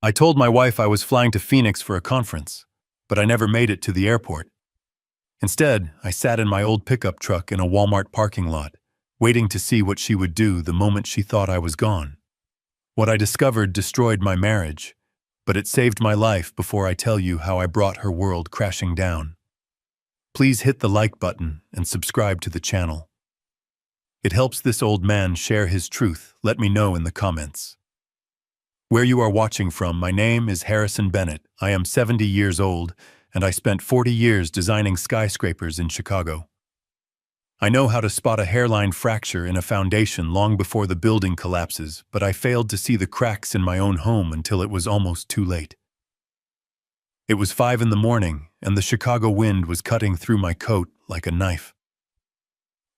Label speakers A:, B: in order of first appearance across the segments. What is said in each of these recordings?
A: I told my wife I was flying to Phoenix for a conference, but I never made it to the airport. Instead, I sat in my old pickup truck in a Walmart parking lot, waiting to see what she would do the moment she thought I was gone. What I discovered destroyed my marriage, but it saved my life before I tell you how I brought her world crashing down. Please hit the like button and subscribe to the channel. It helps this old man share his truth. Let me know in the comments. Where you are watching from, my name is Harrison Bennett. I am 70 years old, and I spent 40 years designing skyscrapers in Chicago. I know how to spot a hairline fracture in a foundation long before the building collapses, but I failed to see the cracks in my own home until it was almost too late. It was 5 in the morning, and the Chicago wind was cutting through my coat like a knife.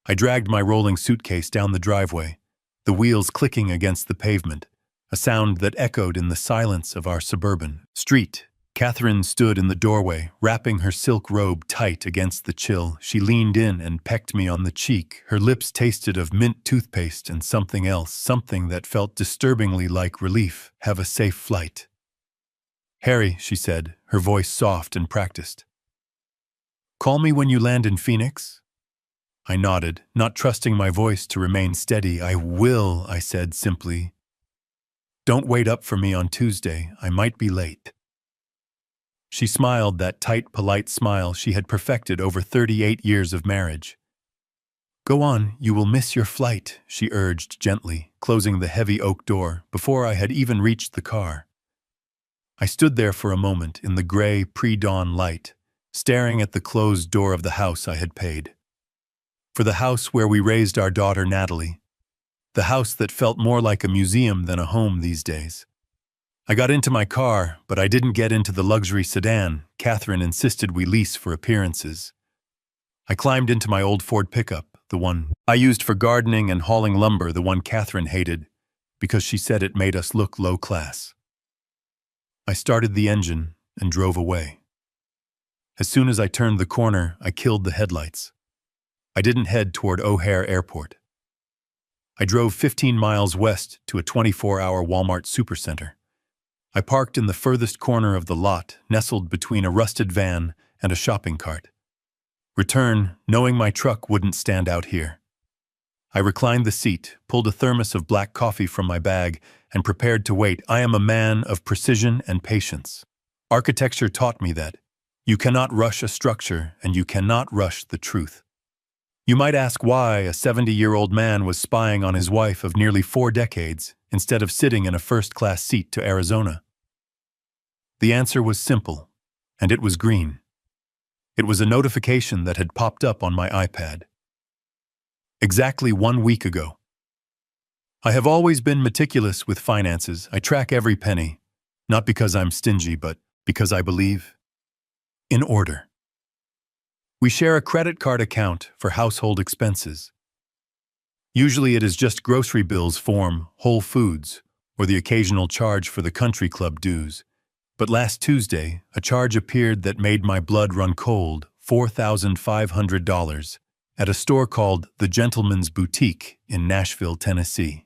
A: I dragged my rolling suitcase down the driveway, the wheels clicking against the pavement, a sound that echoed in the silence of our suburban street. Catherine stood in the doorway, wrapping her silk robe tight against the chill. She leaned in and pecked me on the cheek. Her lips tasted of mint toothpaste and something else, something that felt disturbingly like relief. Have a safe flight. Harry, she said, her voice soft and practiced. Call me when you land in Phoenix? I nodded, not trusting my voice to remain steady. I will, I said simply. Don't wait up for me on Tuesday. I might be late. She smiled, that tight, polite smile she had perfected over 38 years of marriage. Go on, you will miss your flight, she urged gently, closing the heavy oak door before I had even reached the car. I stood there for a moment in the gray, pre-dawn light, staring at the closed door of the house I had paid. For the house where we raised our daughter Natalie. The house that felt more like a museum than a home these days. I got into my car, but I didn't get into the luxury sedan Catherine insisted we lease for appearances. I climbed into my old Ford pickup, the one I used for gardening and hauling lumber, the one Catherine hated, because she said it made us look low class. I started the engine and drove away. As soon as I turned the corner, I killed the headlights. I didn't head toward O'Hare Airport. I drove 15 miles west to a 24-hour Walmart supercenter. I parked in the furthest corner of the lot, nestled between a rusted van and a shopping cart. Return, knowing my truck wouldn't stand out here. I reclined the seat, pulled a thermos of black coffee from my bag, and prepared to wait. I am a man of precision and patience. Architecture taught me that. You cannot rush a structure, and you cannot rush the truth. You might ask why a 70-year-old man was spying on his wife of nearly 4 decades instead of sitting in a first-class seat to Arizona. The answer was simple, and it was green. It was a notification that had popped up on my iPad. Exactly 1 week ago. I have always been meticulous with finances. I track every penny, not because I'm stingy, but because I believe in order. We share a credit card account for household expenses. Usually it is just grocery bills from Whole Foods or the occasional charge for the country club dues. But last Tuesday, a charge appeared that made my blood run cold, $4,500, at a store called The Gentleman's Boutique in Nashville, Tennessee.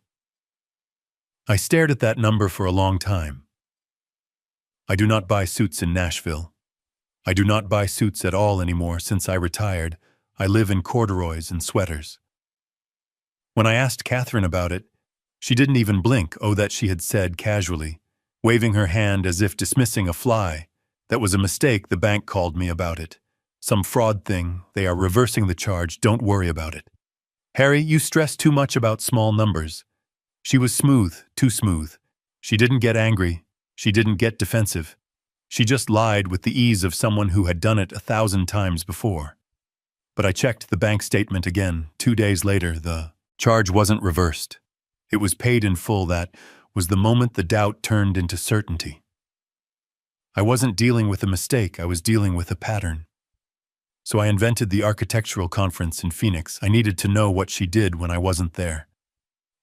A: I stared at that number for a long time. I do not buy suits in Nashville. I do not buy suits at all anymore since I retired. I live in corduroys and sweaters. When I asked Catherine about it, she didn't even blink. Oh, that she had said casually, waving her hand as if dismissing a fly. That was a mistake. The bank called me about it. Some fraud thing. They are reversing the charge. Don't worry about it. Harry, you stress too much about small numbers. She was smooth, too smooth. She didn't get angry. She didn't get defensive. She just lied with the ease of someone who had done it 1,000 times before. But I checked the bank statement again. 2 days later, the charge wasn't reversed. It was paid in full. That was the moment the doubt turned into certainty. I wasn't dealing with a mistake. I was dealing with a pattern. So I invented the architectural conference in Phoenix. I needed to know what she did when I wasn't there.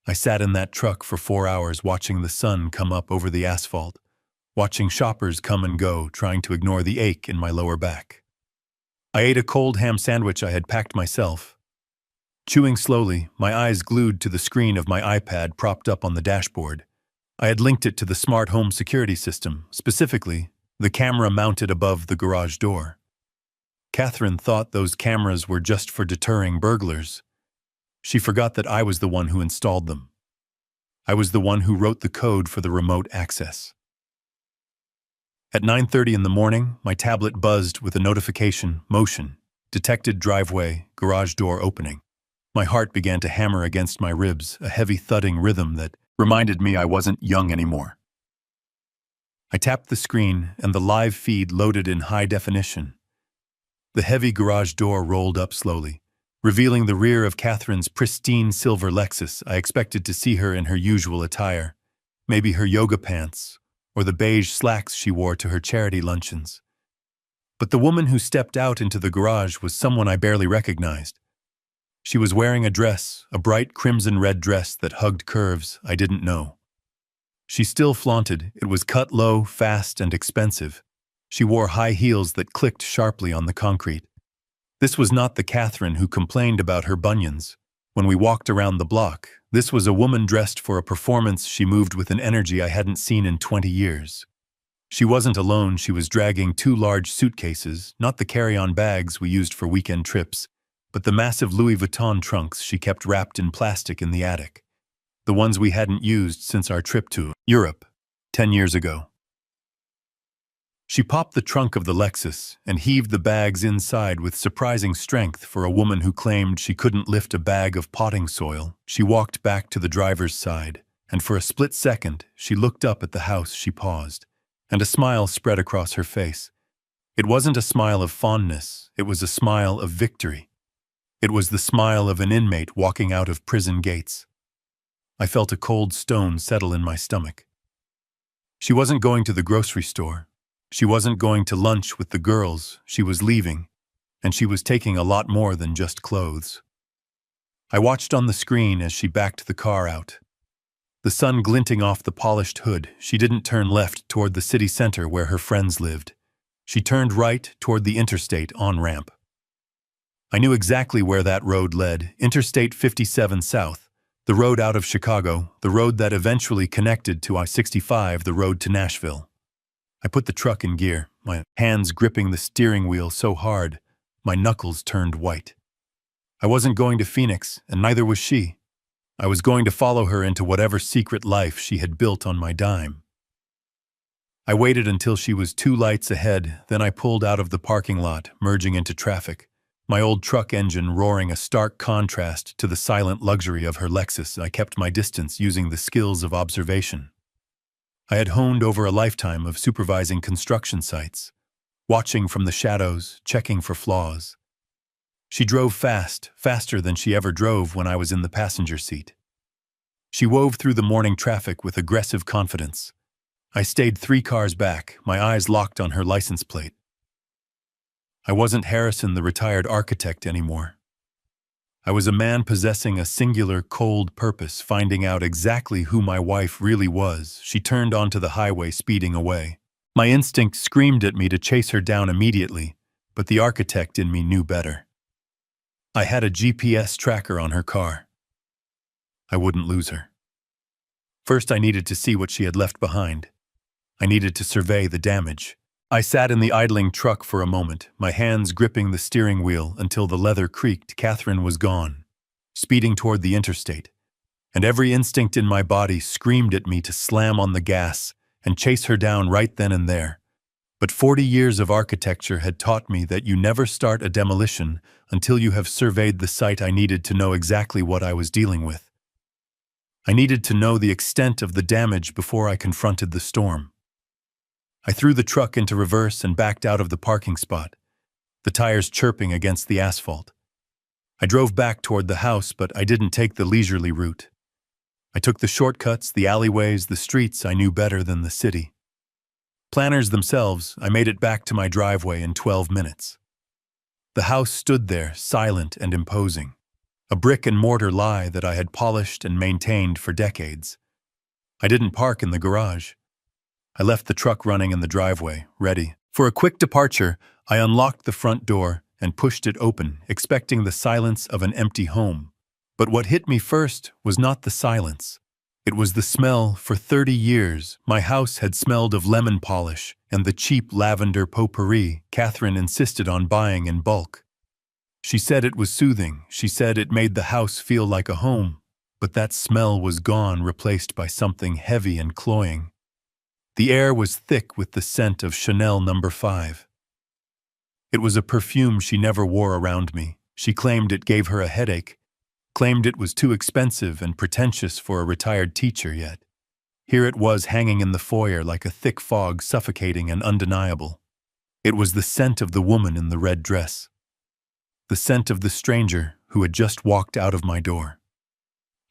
A: I sat in that truck for 4 hours watching the sun come up over the asphalt, watching shoppers come and go, trying to ignore the ache in my lower back. I ate a cold ham sandwich I had packed myself. Chewing slowly, my eyes glued to the screen of my iPad propped up on the dashboard, I had linked it to the smart home security system, specifically the camera mounted above the garage door. Catherine thought those cameras were just for deterring burglars. She forgot that I was the one who installed them. I was the one who wrote the code for the remote access. At 9:30 in the morning, my tablet buzzed with a notification, motion, detected driveway, garage door opening. My heart began to hammer against my ribs, a heavy thudding rhythm that reminded me I wasn't young anymore. I tapped the screen and the live feed loaded in high definition. The heavy garage door rolled up slowly, revealing the rear of Catherine's pristine silver Lexus. I expected to see her in her usual attire, maybe her yoga pants, or the beige slacks she wore to her charity luncheons. But the woman who stepped out into the garage was someone I barely recognized. She was wearing a dress, a bright crimson-red dress that hugged curves I didn't know. She still flaunted. It was cut low, fast, and expensive. She wore high heels that clicked sharply on the concrete. This was not the Catherine who complained about her bunions. When we walked around the block, this was a woman dressed for a performance. She moved with an energy I hadn't seen in 20 years. She wasn't alone. She was dragging 2 large suitcases, not the carry-on bags we used for weekend trips, but the massive Louis Vuitton trunks she kept wrapped in plastic in the attic. The ones we hadn't used since our trip to Europe 10 years ago. She popped the trunk of the Lexus and heaved the bags inside with surprising strength for a woman who claimed she couldn't lift a bag of potting soil. She walked back to the driver's side, and for a split second, she looked up at the house. She paused, and a smile spread across her face. It wasn't a smile of fondness, it was a smile of victory. It was the smile of an inmate walking out of prison gates. I felt a cold stone settle in my stomach. She wasn't going to the grocery store. She wasn't going to lunch with the girls. She was leaving, and she was taking a lot more than just clothes. I watched on the screen as she backed the car out. The sun glinting off the polished hood. She didn't turn left toward the city center where her friends lived. She turned right toward the interstate on-ramp. I knew exactly where that road led, Interstate 57 South, the road out of Chicago, the road that eventually connected to I-65, the road to Nashville. I put the truck in gear, my hands gripping the steering wheel so hard, my knuckles turned white. I wasn't going to Phoenix, and neither was she. I was going to follow her into whatever secret life she had built on my dime. I waited until she was 2 lights ahead, then I pulled out of the parking lot, merging into traffic, my old truck engine roaring a stark contrast to the silent luxury of her Lexus. I kept my distance using the skills of observation. I had honed over a lifetime of supervising construction sites, watching from the shadows, checking for flaws. She drove fast, faster than she ever drove when I was in the passenger seat. She wove through the morning traffic with aggressive confidence. I stayed 3 cars back, my eyes locked on her license plate. I wasn't Harrison, the retired architect, anymore. I was a man possessing a singular, cold purpose, finding out exactly who my wife really was. She turned onto the highway, speeding away. My instinct screamed at me to chase her down immediately, but the architect in me knew better. I had a GPS tracker on her car. I wouldn't lose her. First, I needed to see what she had left behind. I needed to survey the damage. I sat in the idling truck for a moment, my hands gripping the steering wheel until the leather creaked. Catherine was gone, speeding toward the interstate, and every instinct in my body screamed at me to slam on the gas and chase her down right then and there. But 40 years of architecture had taught me that you never start a demolition until you have surveyed the site. I needed to know exactly what I was dealing with. I needed to know the extent of the damage before I confronted the storm. I threw the truck into reverse and backed out of the parking spot, the tires chirping against the asphalt. I drove back toward the house, but I didn't take the leisurely route. I took the shortcuts, the alleyways, the streets I knew better than the city. Planners themselves, I made it back to my driveway in 12 minutes. The house stood there, silent and imposing, a brick-and-mortar lie that I had polished and maintained for decades. I didn't park in the garage. I left the truck running in the driveway, ready. For a quick departure, I unlocked the front door and pushed it open, expecting the silence of an empty home. But what hit me first was not the silence. It was the smell. For 30 years, my house had smelled of lemon polish and the cheap lavender potpourri Catherine insisted on buying in bulk. She said it was soothing. She said it made the house feel like a home. But that smell was gone, replaced by something heavy and cloying. The air was thick with the scent of Chanel No. 5. It was a perfume she never wore around me. She claimed it gave her a headache, claimed it was too expensive and pretentious for a retired teacher, yet here it was hanging in the foyer like a thick fog, suffocating and undeniable. It was the scent of the woman in the red dress. The scent of the stranger who had just walked out of my door.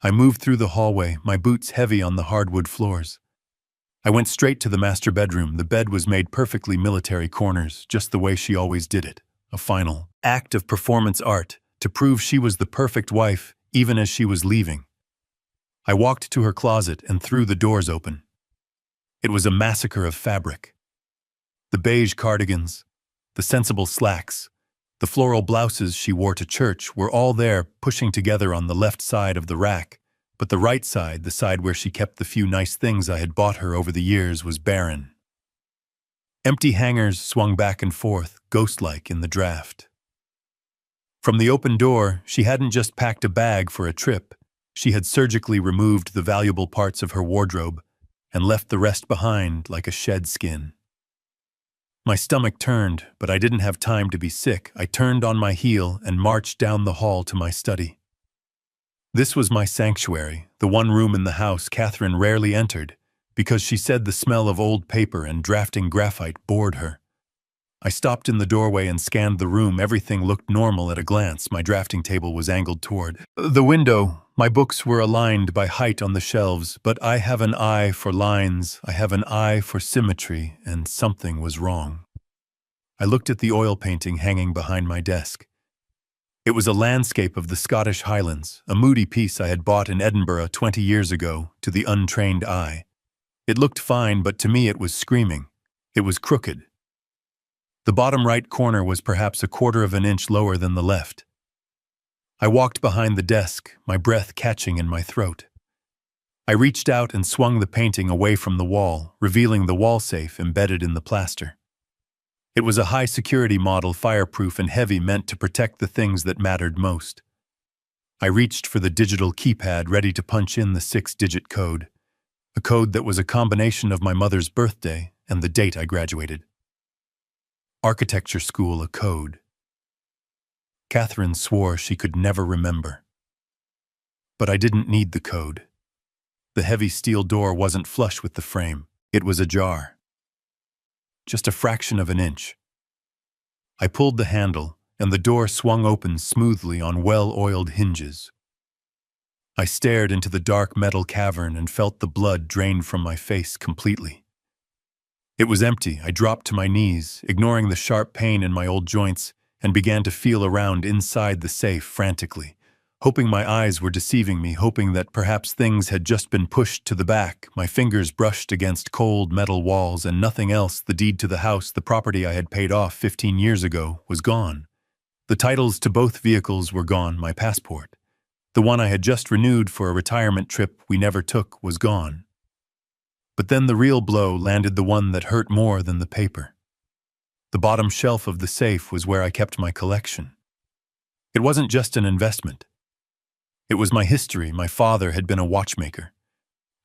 A: I moved through the hallway, my boots heavy on the hardwood floors. I went straight to the master bedroom. The bed was made perfectly military corners, just the way she always did it. A final act of performance art to prove she was the perfect wife, even as she was leaving. I walked to her closet and threw the doors open. It was a massacre of fabric. The beige cardigans, the sensible slacks, the floral blouses she wore to church were all there, pushing together on the left side of the rack, but the right side, the side where she kept the few nice things I had bought her over the years, was barren. Empty hangers swung back and forth, ghost-like in the draft. From the open door, she hadn't just packed a bag for a trip. She had surgically removed the valuable parts of her wardrobe and left the rest behind like a shed skin. My stomach turned, but I didn't have time to be sick. I turned on my heel and marched down the hall to my study. This was my sanctuary, the one room in the house Catherine rarely entered, because she said the smell of old paper and drafting graphite bored her. I stopped in the doorway and scanned the room. Everything looked normal at a glance. My drafting table was angled toward the window. My books were aligned by height on the shelves, but I have an eye for lines, I have an eye for symmetry, and something was wrong. I looked at the oil painting hanging behind my desk. It was a landscape of the Scottish Highlands, a moody piece I had bought in Edinburgh 20 years ago, to the untrained eye. It looked fine, but to me it was screaming. It was crooked. The bottom right corner was perhaps a quarter of an inch lower than the left. I walked behind the desk, my breath catching in my throat. I reached out and swung the painting away from the wall, revealing the wall safe embedded in the plaster. It was a high-security model, fireproof and heavy, meant to protect the things that mattered most. I reached for the digital keypad, ready to punch in the 6-digit code, a code that was a combination of my mother's birthday and the date I graduated. Architecture school, a code. Catherine swore she could never remember. But I didn't need the code. The heavy steel door wasn't flush with the frame. It was ajar. Just a fraction of an inch. I pulled the handle, and the door swung open smoothly on well-oiled hinges. I stared into the dark metal cavern and felt the blood drain from my face completely. It was empty. I dropped to my knees, ignoring the sharp pain in my old joints, and began to feel around inside the safe frantically, hoping my eyes were deceiving me, hoping that perhaps things had just been pushed to the back. My fingers brushed against cold metal walls and nothing else. The deed to the house, the property I had paid off 15 years ago, was gone. The titles to both vehicles were gone. My passport, the one I had just renewed for a retirement trip we never took, was gone. But then the real blow landed, the one that hurt more than the paper. The bottom shelf of the safe was where I kept my collection. It wasn't just an investment. It was my history. My father had been a watchmaker,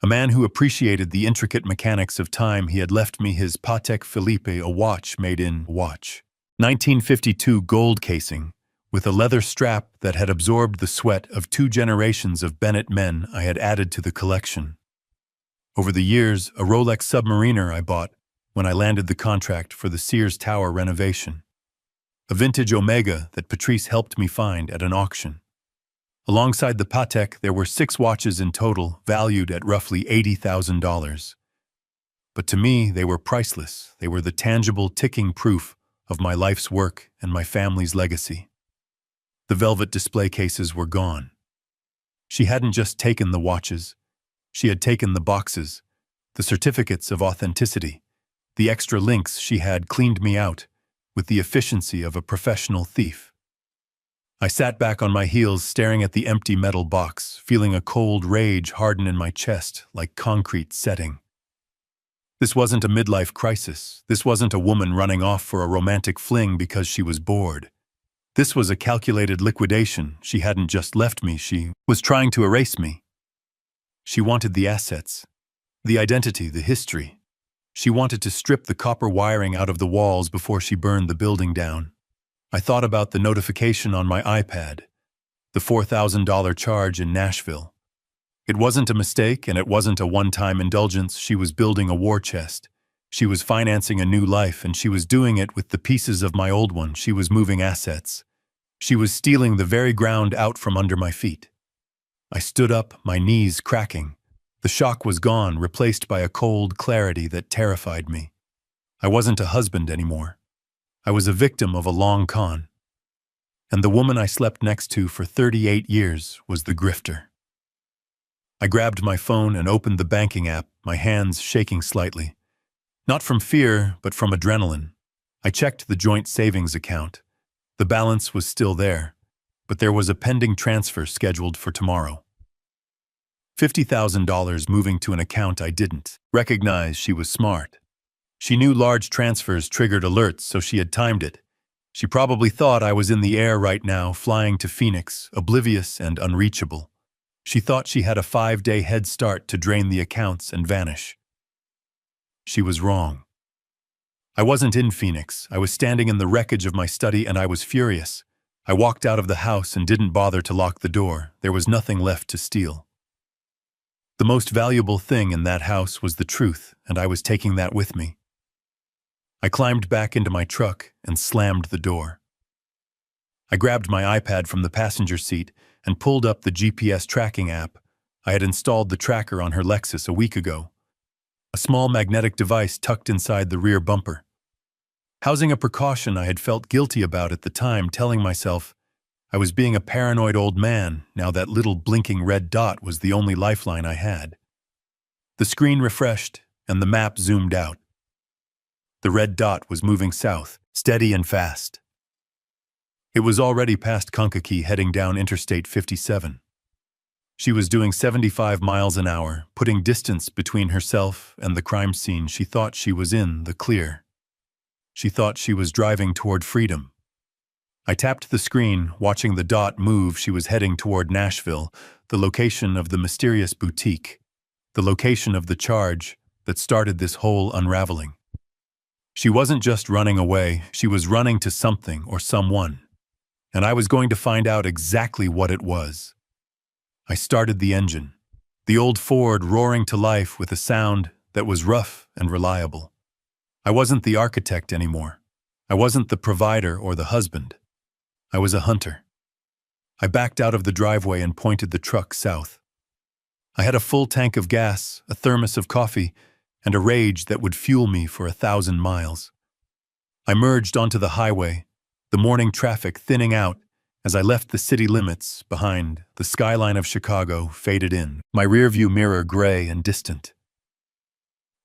A: a man who appreciated the intricate mechanics of time. He had left me his Patek Philippe, a watch made in 1952 gold casing, with a leather strap that had absorbed the sweat of 2 generations of Bennett men. I had added to the collection. Over the years, a Rolex Submariner I bought when I landed the contract for the Sears Tower renovation. A vintage Omega that Patrice helped me find at an auction. Alongside the Patek, there were 6 watches in total, valued at roughly $80,000. But to me, they were priceless. They were the tangible, ticking proof of my life's work and my family's legacy. The velvet display cases were gone. She hadn't just taken the watches. She had taken the boxes, the certificates of authenticity, the extra links. She had cleaned me out with the efficiency of a professional thief. I sat back on my heels, staring at the empty metal box, feeling a cold rage harden in my chest like concrete setting. This wasn't a midlife crisis. This wasn't a woman running off for a romantic fling because she was bored. This was a calculated liquidation. She hadn't just left me, she was trying to erase me. She wanted the assets, the identity, the history. She wanted to strip the copper wiring out of the walls before she burned the building down. I thought about the notification on my iPad, the $4,000 charge in Nashville. It wasn't a mistake, and it wasn't a one-time indulgence. She was building a war chest. She was financing a new life, and she was doing it with the pieces of my old one. She was moving assets. She was stealing the very ground out from under my feet. I stood up, my knees cracking. The shock was gone, replaced by a cold clarity that terrified me. I wasn't a husband anymore. I was a victim of a long con. And the woman I slept next to for 38 years was the grifter. I grabbed my phone and opened the banking app, my hands shaking slightly. Not from fear, but from adrenaline. I checked the joint savings account. The balance was still there, but there was a pending transfer scheduled for tomorrow. $50,000 moving to an account I didn't recognize. She was smart. She knew large transfers triggered alerts, so she had timed it. She probably thought I was in the air right now, flying to Phoenix, oblivious and unreachable. She thought she had a 5-day head start to drain the accounts and vanish. She was wrong. I wasn't in Phoenix. I was standing in the wreckage of my study, and I was furious. I walked out of the house and didn't bother to lock the door. There was nothing left to steal. The most valuable thing in that house was the truth, and I was taking that with me. I climbed back into my truck and slammed the door. I grabbed my iPad from the passenger seat and pulled up the GPS tracking app. I had installed the tracker on her Lexus a week ago. A small magnetic device tucked inside the rear bumper. Housing a precaution I had felt guilty about at the time, telling myself I was being a paranoid old man. Now that little blinking red dot was the only lifeline I had. The screen refreshed and the map zoomed out. The red dot was moving south, steady and fast. It was already past Kankakee, heading down Interstate 57. She was doing 75 miles an hour, putting distance between herself and the crime scene. She thought she was in the clear. She thought she was driving toward freedom. I tapped the screen, watching the dot move. She was heading toward Nashville, the location of the mysterious boutique, the location of the charge that started this whole unraveling. She wasn't just running away, she was running to something or someone, and I was going to find out exactly what it was. I started the engine, the old Ford roaring to life with a sound that was rough and reliable. I wasn't the architect anymore. I wasn't the provider or the husband. I was a hunter. I backed out of the driveway and pointed the truck south. I had a full tank of gas, a thermos of coffee, and a rage that would fuel me for 1,000 miles. I merged onto the highway, the morning traffic thinning out as I left the city limits behind. The skyline of Chicago faded in, my rearview mirror gray and distant.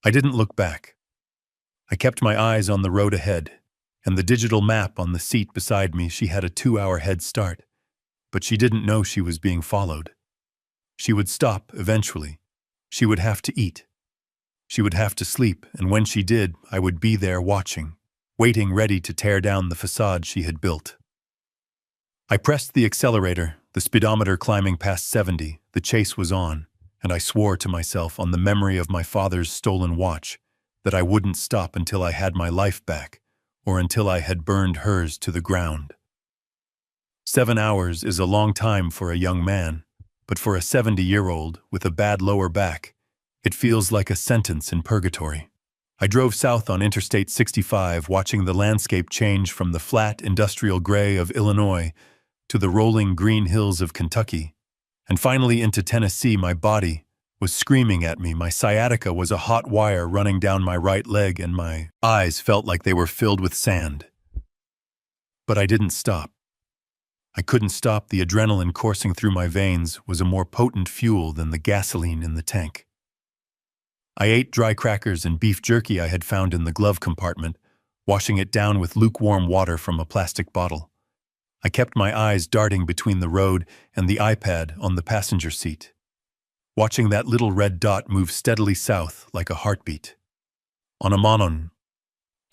A: I didn't look back. I kept my eyes on the road ahead, and the digital map on the seat beside me. She had a 2-hour head start, but she didn't know she was being followed. She would stop eventually. She would have to eat. She would have to sleep, and when she did, I would be there watching, waiting, ready to tear down the facade she had built. I pressed the accelerator, the speedometer climbing past 70. The chase was on, and I swore to myself, on the memory of my father's stolen watch, that I wouldn't stop until I had my life back, or until I had burned hers to the ground. 7 hours is a long time for a young man, but for a 70-year-old with a bad lower back, it feels like a sentence in purgatory. I drove south on Interstate 65, watching the landscape change from the flat industrial gray of Illinois to the rolling green hills of Kentucky, and finally into Tennessee. My body was screaming at me. My sciatica was a hot wire running down my right leg, and my eyes felt like they were filled with sand. But I didn't stop. I couldn't stop. The adrenaline coursing through my veins was a more potent fuel than the gasoline in the tank. I ate dry crackers and beef jerky I had found in the glove compartment, washing it down with lukewarm water from a plastic bottle. I kept my eyes darting between the road and the iPad on the passenger seat, watching that little red dot move steadily south like a heartbeat. On a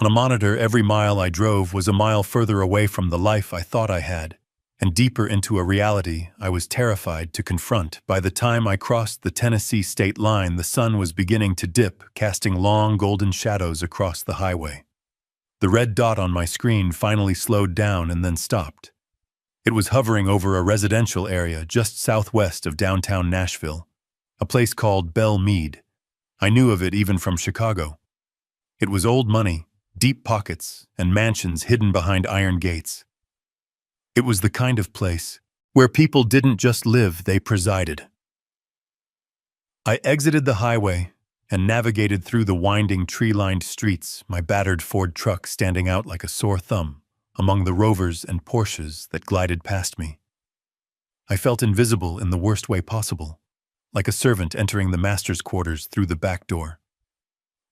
A: monitor, every mile I drove was a mile further away from the life I thought I had, and deeper into a reality I was terrified to confront. By the time I crossed the Tennessee state line, the sun was beginning to dip, casting long golden shadows across the highway. The red dot on my screen finally slowed down and then stopped. It was hovering over a residential area just southwest of downtown Nashville, a place called Belle Meade. I knew of it even from Chicago. It was old money, deep pockets, and mansions hidden behind iron gates. It was the kind of place where people didn't just live, they presided. I exited the highway and navigated through the winding tree-lined streets, my battered Ford truck standing out like a sore thumb among the Rovers and Porsches that glided past me. I felt invisible in the worst way possible, like a servant entering the master's quarters through the back door.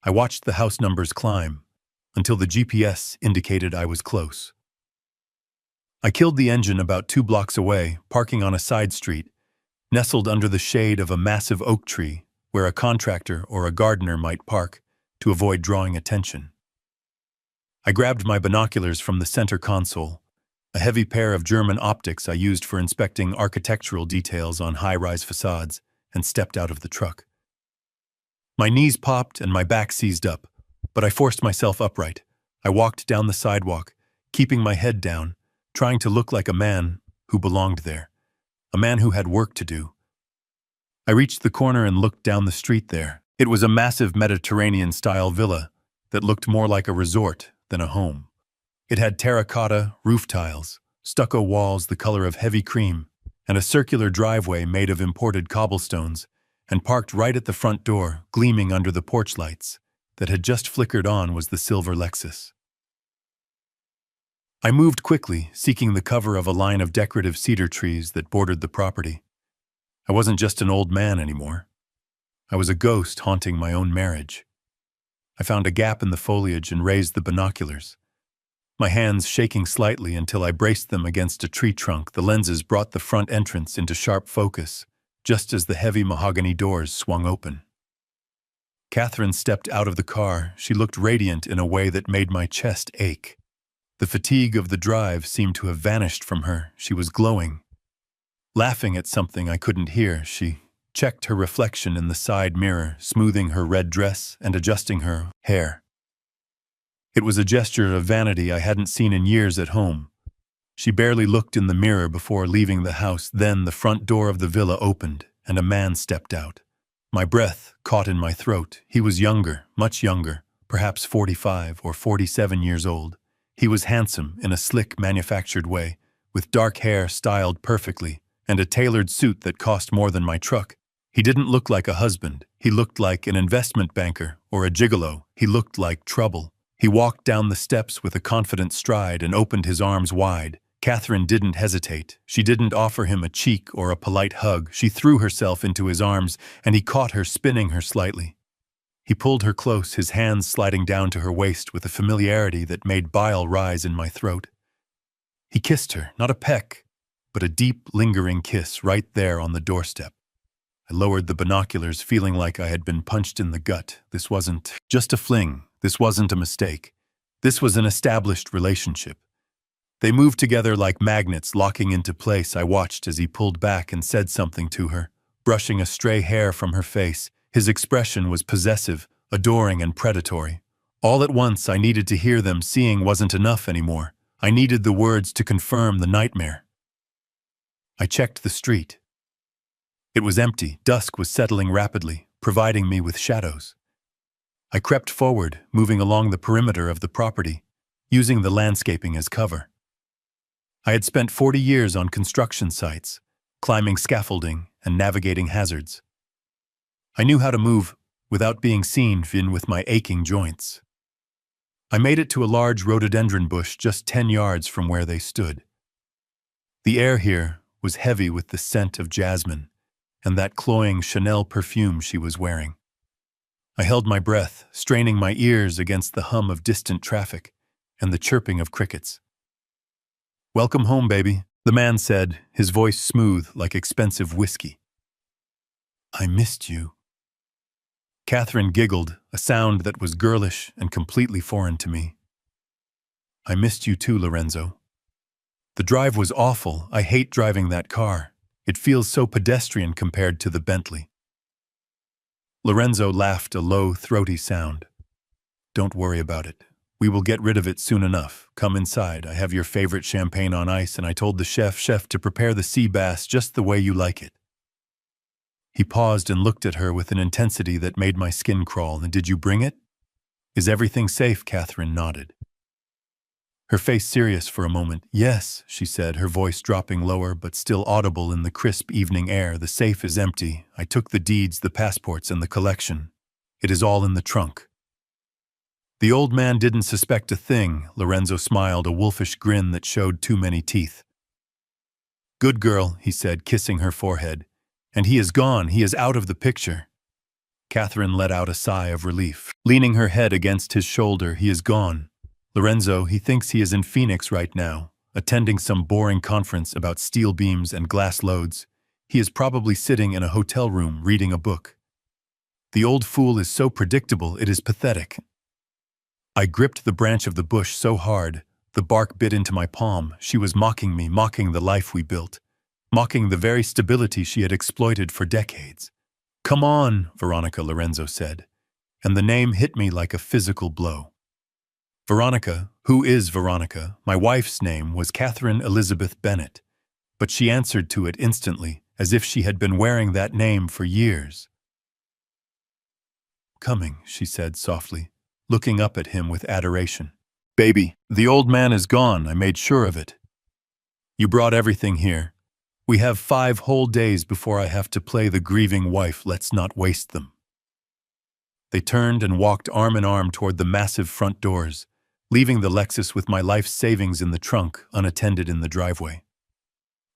A: I watched the house numbers climb until the GPS indicated I was close. I killed the engine about 2 blocks away, parking on a side street, nestled under the shade of a massive oak tree where a contractor or a gardener might park to avoid drawing attention. I grabbed my binoculars from the center console, a heavy pair of German optics I used for inspecting architectural details on high-rise facades, and stepped out of the truck. My knees popped and my back seized up, but I forced myself upright. I walked down the sidewalk, keeping my head down, trying to look like a man who belonged there, a man who had work to do. I reached the corner and looked down the street there. It was a massive Mediterranean-style villa that looked more like a resort than a home. It had terracotta roof tiles, stucco walls the color of heavy cream, and a circular driveway made of imported cobblestones, and parked right at the front door, gleaming under the porch lights that had just flickered on, was the silver Lexus. I moved quickly, seeking the cover of a line of decorative cedar trees that bordered the property. I wasn't just an old man anymore. I was a ghost haunting my own marriage. I found a gap in the foliage and raised the binoculars, my hands shaking slightly until I braced them against a tree trunk. The lenses brought the front entrance into sharp focus, just as the heavy mahogany doors swung open. Catherine stepped out of the car. She looked radiant in a way that made my chest ache. The fatigue of the drive seemed to have vanished from her. She was glowing. Laughing at something I couldn't hear, she checked her reflection in the side mirror, smoothing her red dress and adjusting her hair. It was a gesture of vanity I hadn't seen in years at home. She barely looked in the mirror before leaving the house. Then the front door of the villa opened, and a man stepped out. My breath caught in my throat. He was younger, much younger, perhaps 45 or 47 years old. He was handsome in a slick, manufactured way, with dark hair styled perfectly, and a tailored suit that cost more than my truck. He didn't look like a husband. He looked like an investment banker or a gigolo. He looked like trouble. He walked down the steps with a confident stride and opened his arms wide. Catherine didn't hesitate. She didn't offer him a cheek or a polite hug. She threw herself into his arms, and he caught her, spinning her slightly. He pulled her close, his hands sliding down to her waist with a familiarity that made bile rise in my throat. He kissed her, not a peck, but a deep, lingering kiss right there on the doorstep. I lowered the binoculars, feeling like I had been punched in the gut. This wasn't just a fling. This wasn't a mistake. This was an established relationship. They moved together like magnets, locking into place. I watched as he pulled back and said something to her, brushing a stray hair from her face. His expression was possessive, adoring, and predatory. All at once, I needed to hear them. Seeing wasn't enough anymore. I needed the words to confirm the nightmare. I checked the street. It was empty. Dusk was settling rapidly, providing me with shadows. I crept forward, moving along the perimeter of the property, using the landscaping as cover. I had spent 40 years on construction sites, climbing scaffolding and navigating hazards. I knew how to move without being seen with my aching joints. I made it to a large rhododendron bush just 10 yards from where they stood. The air here was heavy with the scent of jasmine and that cloying Chanel perfume she was wearing. I held my breath, straining my ears against the hum of distant traffic and the chirping of crickets. Welcome home, baby, the man said, his voice smooth like expensive whiskey. I missed you. Catherine giggled, a sound that was girlish and completely foreign to me. I missed you too, Lorenzo. The drive was awful. I hate driving that car. It feels so pedestrian compared to the Bentley. Lorenzo laughed a low, throaty sound. Don't worry about it. We will get rid of it soon enough. Come inside. I have your favorite champagne on ice, and I told the chef to prepare the sea bass just the way you like it. He paused and looked at her with an intensity that made my skin crawl. And did you bring it? Is everything safe? Catherine nodded. Her face serious for a moment. Yes, she said, her voice dropping lower but still audible in the crisp evening air. The safe is empty. I took the deeds, the passports, and the collection. It is all in the trunk. The old man didn't suspect a thing. Lorenzo smiled, a wolfish grin that showed too many teeth. Good girl, he said, kissing her forehead. And he is gone. He is out of the picture. Catherine let out a sigh of relief. Leaning her head against his shoulder, he is gone. Lorenzo, he thinks he is in Phoenix right now, attending some boring conference about steel beams and glass loads. He is probably sitting in a hotel room reading a book. The old fool is so predictable, it is pathetic. I gripped the branch of the bush so hard, the bark bit into my palm. She was mocking me, mocking the life we built, mocking the very stability she had exploited for decades. Come on, Veronica, Lorenzo said, and the name hit me like a physical blow. Veronica, who is Veronica, my wife's name was Catherine Elizabeth Bennett, but she answered to it instantly, as if she had been wearing that name for years. Coming, she said softly, looking up at him with adoration. Baby, the old man is gone, I made sure of it. You brought everything here. We have 5 whole days before I have to play the grieving wife. Let's not waste them. They turned and walked arm in arm toward the massive front doors, leaving the Lexus with my life's savings in the trunk, unattended in the driveway.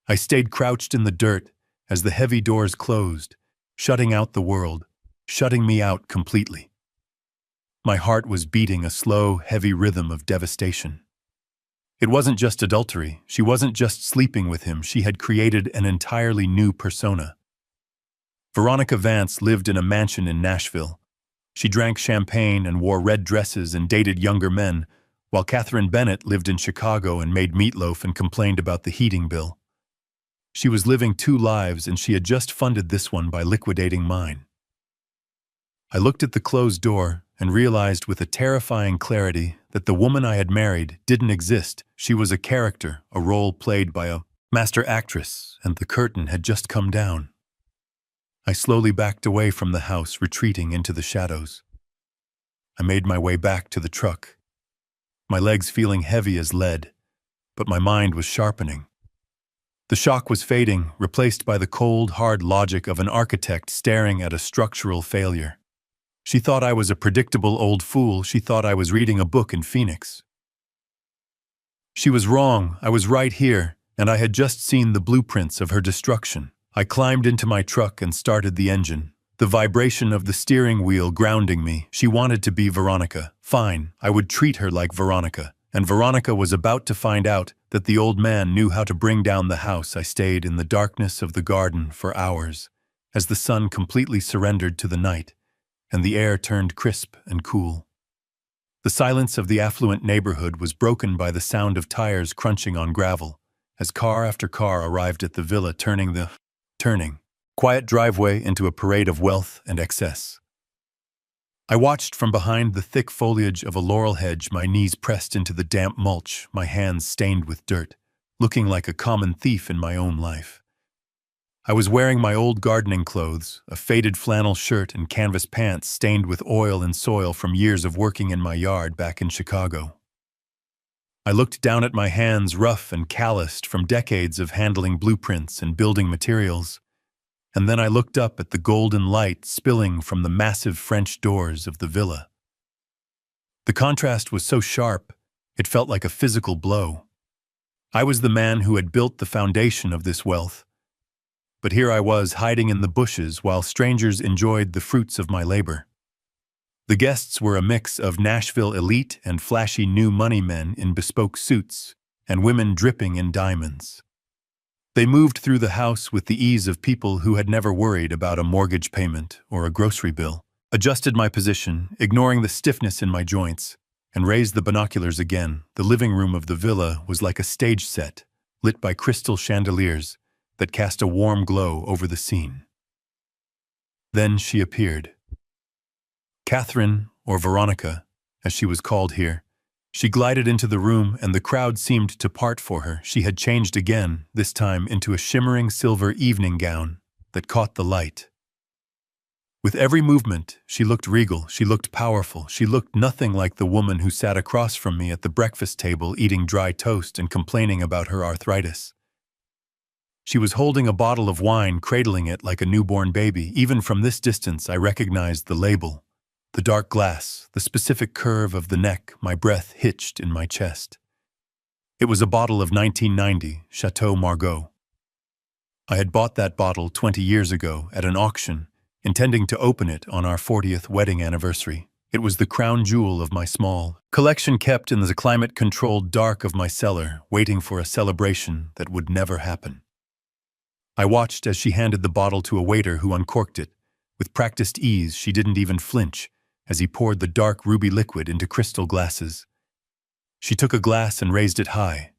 A: I stayed crouched in the dirt as the heavy doors closed, shutting out the world, shutting me out completely. My heart was beating a slow, heavy rhythm of devastation. It wasn't just adultery. She wasn't just sleeping with him. She had created an entirely new persona. Veronica Vance lived in a mansion in Nashville. She drank champagne and wore red dresses and dated younger men, while Catherine Bennett lived in Chicago and made meatloaf and complained about the heating bill. She was living 2 lives, and she had just funded this one by liquidating mine. I looked at the closed door and realized with a terrifying clarity that the woman I had married didn't exist. She was a character, a role played by a master actress, and the curtain had just come down. I slowly backed away from the house, retreating into the shadows. I made my way back to the truck, my legs feeling heavy as lead, but my mind was sharpening. The shock was fading, replaced by the cold, hard logic of an architect staring at a structural failure. She thought I was a predictable old fool. She thought I was reading a book in Phoenix. She was wrong. I was right here, and I had just seen the blueprints of her destruction. I climbed into my truck and started the engine, the vibration of the steering wheel grounding me. She wanted to be Veronica. Fine, I would treat her like Veronica. And Veronica was about to find out that the old man knew how to bring down the house. I stayed in the darkness of the garden for hours, as the sun completely surrendered to the night, and the air turned crisp and cool. The silence of the affluent neighborhood was broken by the sound of tires crunching on gravel, as car after car arrived at the villa, turning the quiet driveway into a parade of wealth and excess. I watched from behind the thick foliage of a laurel hedge, my knees pressed into the damp mulch, my hands stained with dirt, looking like a common thief in my own life. I was wearing my old gardening clothes, a faded flannel shirt and canvas pants stained with oil and soil from years of working in my yard back in Chicago. I looked down at my hands, rough and calloused from decades of handling blueprints and building materials, and then I looked up at the golden light spilling from the massive French doors of the villa. The contrast was so sharp, it felt like a physical blow. I was the man who had built the foundation of this wealth, but here I was hiding in the bushes while strangers enjoyed the fruits of my labor. The guests were a mix of Nashville elite and flashy new money men in bespoke suits, and women dripping in diamonds. They moved through the house with the ease of people who had never worried about a mortgage payment or a grocery bill. Adjusted my position, ignoring the stiffness in my joints, and raised the binoculars again. The living room of the villa was like a stage set, lit by crystal chandeliers that cast a warm glow over the scene. Then she appeared. Catherine, or Veronica, as she was called here. She glided into the room and the crowd seemed to part for her. She had changed again, this time into a shimmering silver evening gown that caught the light. With every movement, she looked regal, she looked powerful, she looked nothing like the woman who sat across from me at the breakfast table eating dry toast and complaining about her arthritis. She was holding a bottle of wine, cradling it like a newborn baby. Even from this distance, I recognized the label. The dark glass, the specific curve of the neck, my breath hitched in my chest. It was a bottle of 1990 Chateau Margaux. I had bought that bottle 20 years ago at an auction, intending to open it on our 40th wedding anniversary. It was the crown jewel of my small collection, kept in the climate-controlled dark of my cellar, waiting for a celebration that would never happen. I watched as she handed the bottle to a waiter who uncorked it. With practiced ease, she didn't even flinch as he poured the dark ruby liquid into crystal glasses. She took a glass and raised it high,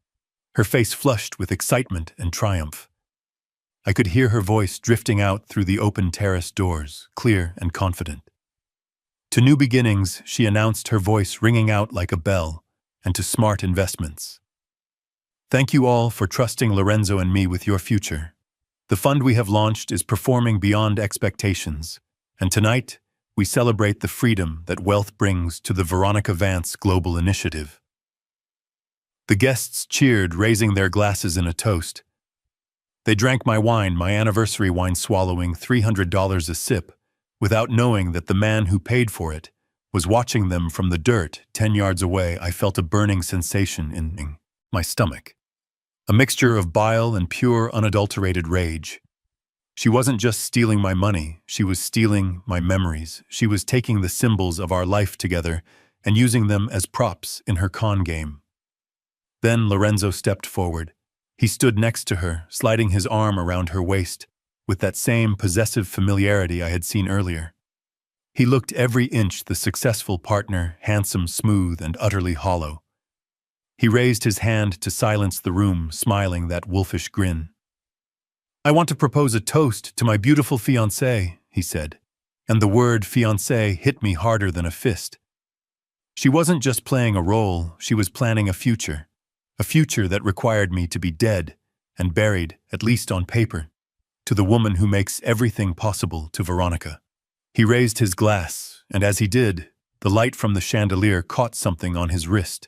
A: her face flushed with excitement and triumph. I could hear her voice drifting out through the open terrace doors, clear and confident. To new beginnings, she announced, her voice ringing out like a bell, and to smart investments. Thank you all for trusting Lorenzo and me with your future. The fund we have launched is performing beyond expectations, and tonight, we celebrate the freedom that wealth brings to the Veronica Vance Global Initiative. The guests cheered, raising their glasses in a toast. They drank my wine, my anniversary wine, swallowing $300 a sip, without knowing that the man who paid for it was watching them from the dirt 10 yards away. I felt a burning sensation in my stomach, a mixture of bile and pure, unadulterated rage. She wasn't just stealing my money, she was stealing my memories. She was taking the symbols of our life together and using them as props in her con game. Then Lorenzo stepped forward. He stood next to her, sliding his arm around her waist, with that same possessive familiarity I had seen earlier. He looked every inch the successful partner, handsome, smooth, and utterly hollow. He raised his hand to silence the room, smiling that wolfish grin. I want to propose a toast to my beautiful fiancée, he said, and the word fiancée hit me harder than a fist. She wasn't just playing a role, she was planning a future that required me to be dead and buried, at least on paper, to the woman who makes everything possible to Veronica. He raised his glass, and as he did, the light from the chandelier caught something on his wrist,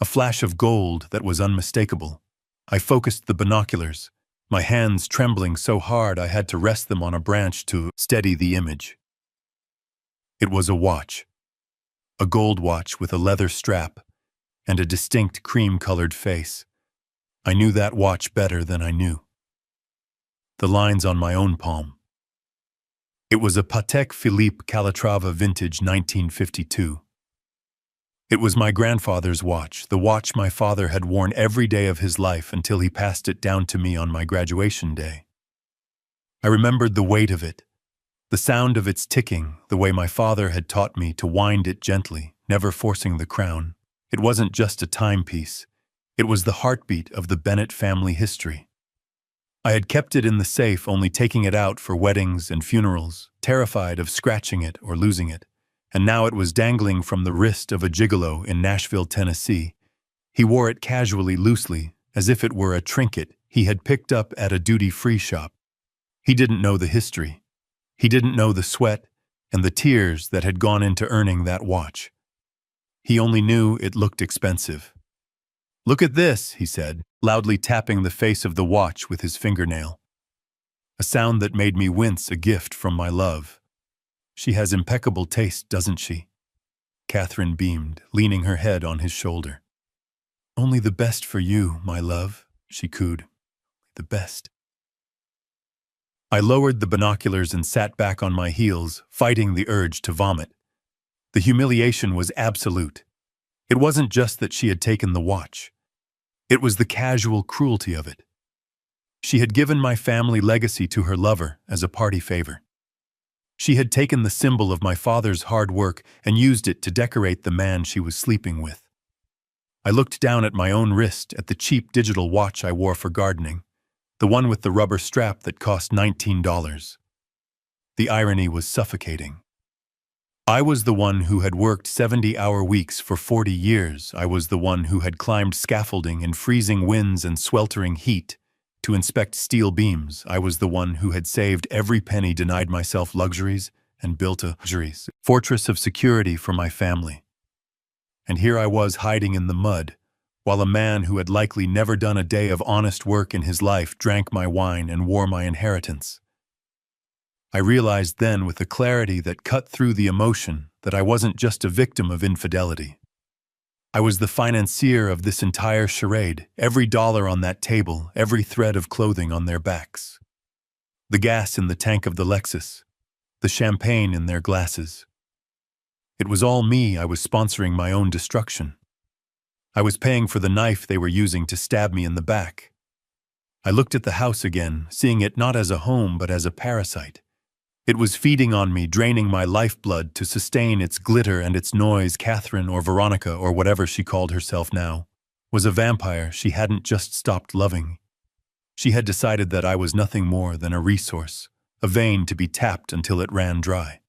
A: a flash of gold that was unmistakable. I focused the binoculars, my hands trembling so hard I had to rest them on a branch to steady the image. It was a watch, a gold watch with a leather strap and a distinct cream-colored face. I knew that watch better than I knew the lines on my own palm. It was a Patek Philippe Calatrava vintage 1952. It was my grandfather's watch, the watch my father had worn every day of his life until he passed it down to me on my graduation day. I remembered the weight of it, the sound of its ticking, the way my father had taught me to wind it gently, never forcing the crown. It wasn't just a timepiece, it was the heartbeat of the Bennett family history. I had kept it in the safe, only taking it out for weddings and funerals, terrified of scratching it or losing it. And now it was dangling from the wrist of a gigolo in Nashville, Tennessee. He wore it casually, loosely, as if it were a trinket he had picked up at a duty-free shop. He didn't know the history. He didn't know the sweat and the tears that had gone into earning that watch. He only knew it looked expensive. "Look at this," he said, loudly tapping the face of the watch with his fingernail. A sound that made me wince, a gift from my love. "She has impeccable taste, doesn't she?" Catherine beamed, leaning her head on his shoulder. "Only the best for you, my love," she cooed. "The best." I lowered the binoculars and sat back on my heels, fighting the urge to vomit. The humiliation was absolute. It wasn't just that she had taken the watch. It was the casual cruelty of it. She had given my family legacy to her lover as a party favor. She had taken the symbol of my father's hard work and used it to decorate the man she was sleeping with. I looked down at my own wrist at the cheap digital watch I wore for gardening, the one with the rubber strap that cost $19. The irony was suffocating. I was the one who had worked 70-hour weeks for 40 years. I was the one who had climbed scaffolding in freezing winds and sweltering heat to inspect steel beams. I was the one who had saved every penny, denied myself luxuries, and built a fortress of security for my family. And here I was hiding in the mud, while a man who had likely never done a day of honest work in his life drank my wine and wore my inheritance. I realized then with a clarity that cut through the emotion that I wasn't just a victim of infidelity. I was the financier of this entire charade, every dollar on that table, every thread of clothing on their backs. The gas in the tank of the Lexus, the champagne in their glasses. It was all me. I was sponsoring my own destruction. I was paying for the knife they were using to stab me in the back. I looked at the house again, seeing it not as a home but as a parasite. It was feeding on me, draining my lifeblood to sustain its glitter and its noise. Catherine, or Veronica, or whatever she called herself now, was a vampire she hadn't just stopped loving. She had decided that I was nothing more than a resource, a vein to be tapped until it ran dry.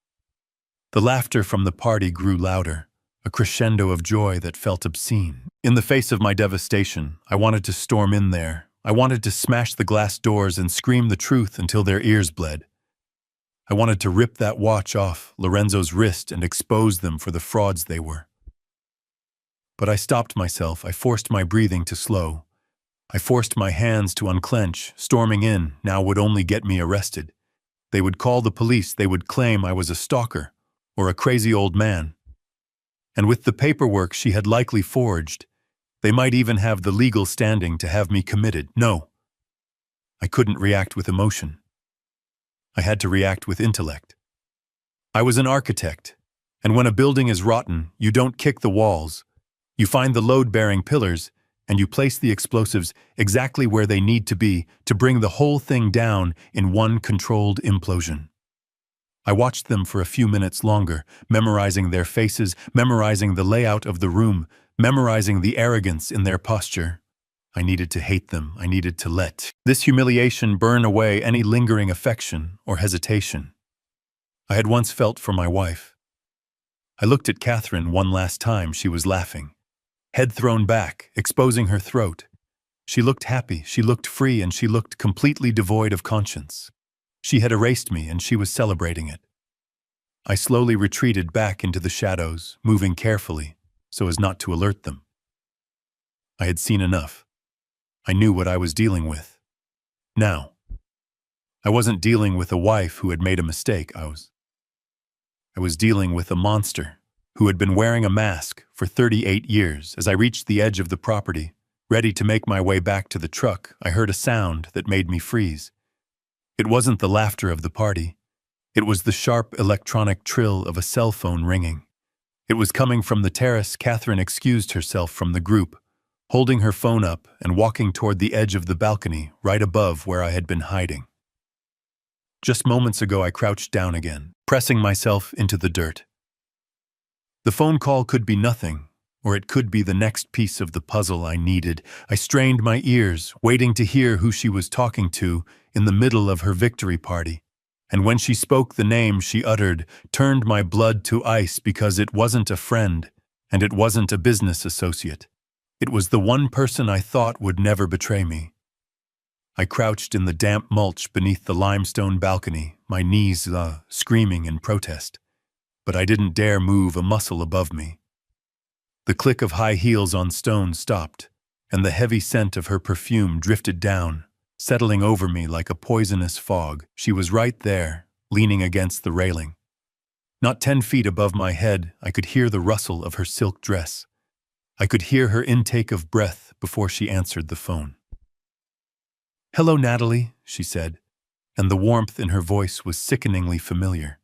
A: The laughter from the party grew louder, a crescendo of joy that felt obscene. In the face of my devastation, I wanted to storm in there. I wanted to smash the glass doors and scream the truth until their ears bled. I wanted to rip that watch off Lorenzo's wrist and expose them for the frauds they were. But I stopped myself. I forced my breathing to slow. I forced my hands to unclench. Storming in now would only get me arrested. They would call the police. They would claim I was a stalker or a crazy old man. And with the paperwork she had likely forged, they might even have the legal standing to have me committed. No. I couldn't react with emotion. I had to react with intellect. I was an architect, and when a building is rotten, you don't kick the walls. You find the load-bearing pillars, and you place the explosives exactly where they need to be to bring the whole thing down in one controlled implosion. I watched them for a few minutes longer, memorizing their faces, memorizing the layout of the room, memorizing the arrogance in their posture. I needed to hate them. I needed to let this humiliation burn away any lingering affection or hesitation I had once felt for my wife. I looked at Catherine one last time. She was laughing, head thrown back, exposing her throat. She looked happy, she looked free, and she looked completely devoid of conscience. She had erased me, and she was celebrating it. I slowly retreated back into the shadows, moving carefully so as not to alert them. I had seen enough. I knew what I was dealing with. Now, I wasn't dealing with a wife who had made a mistake. I was dealing with a monster who had been wearing a mask for 38 years. As I reached the edge of the property, ready to make my way back to the truck, I heard a sound that made me freeze. It wasn't the laughter of the party. It was the sharp electronic trill of a cell phone ringing. It was coming from the terrace. Catherine excused herself from the group, holding her phone up and walking toward the edge of the balcony right above where I had been hiding. Just moments ago, I crouched down again, pressing myself into the dirt. The phone call could be nothing, or it could be the next piece of the puzzle I needed. I strained my ears, waiting to hear who she was talking to in the middle of her victory party. And when she spoke, the name she uttered turned my blood to ice, because it wasn't a friend, and it wasn't a business associate. It was the one person I thought would never betray me. I crouched in the damp mulch beneath the limestone balcony, my knees screaming in protest. But I didn't dare move a muscle above me. The click of high heels on stone stopped, and the heavy scent of her perfume drifted down, settling over me like a poisonous fog. She was right there, leaning against the railing. Not 10 feet above my head, I could hear the rustle of her silk dress. I could hear her intake of breath before she answered the phone. "Hello, Natalie," she said, and the warmth in her voice was sickeningly familiar.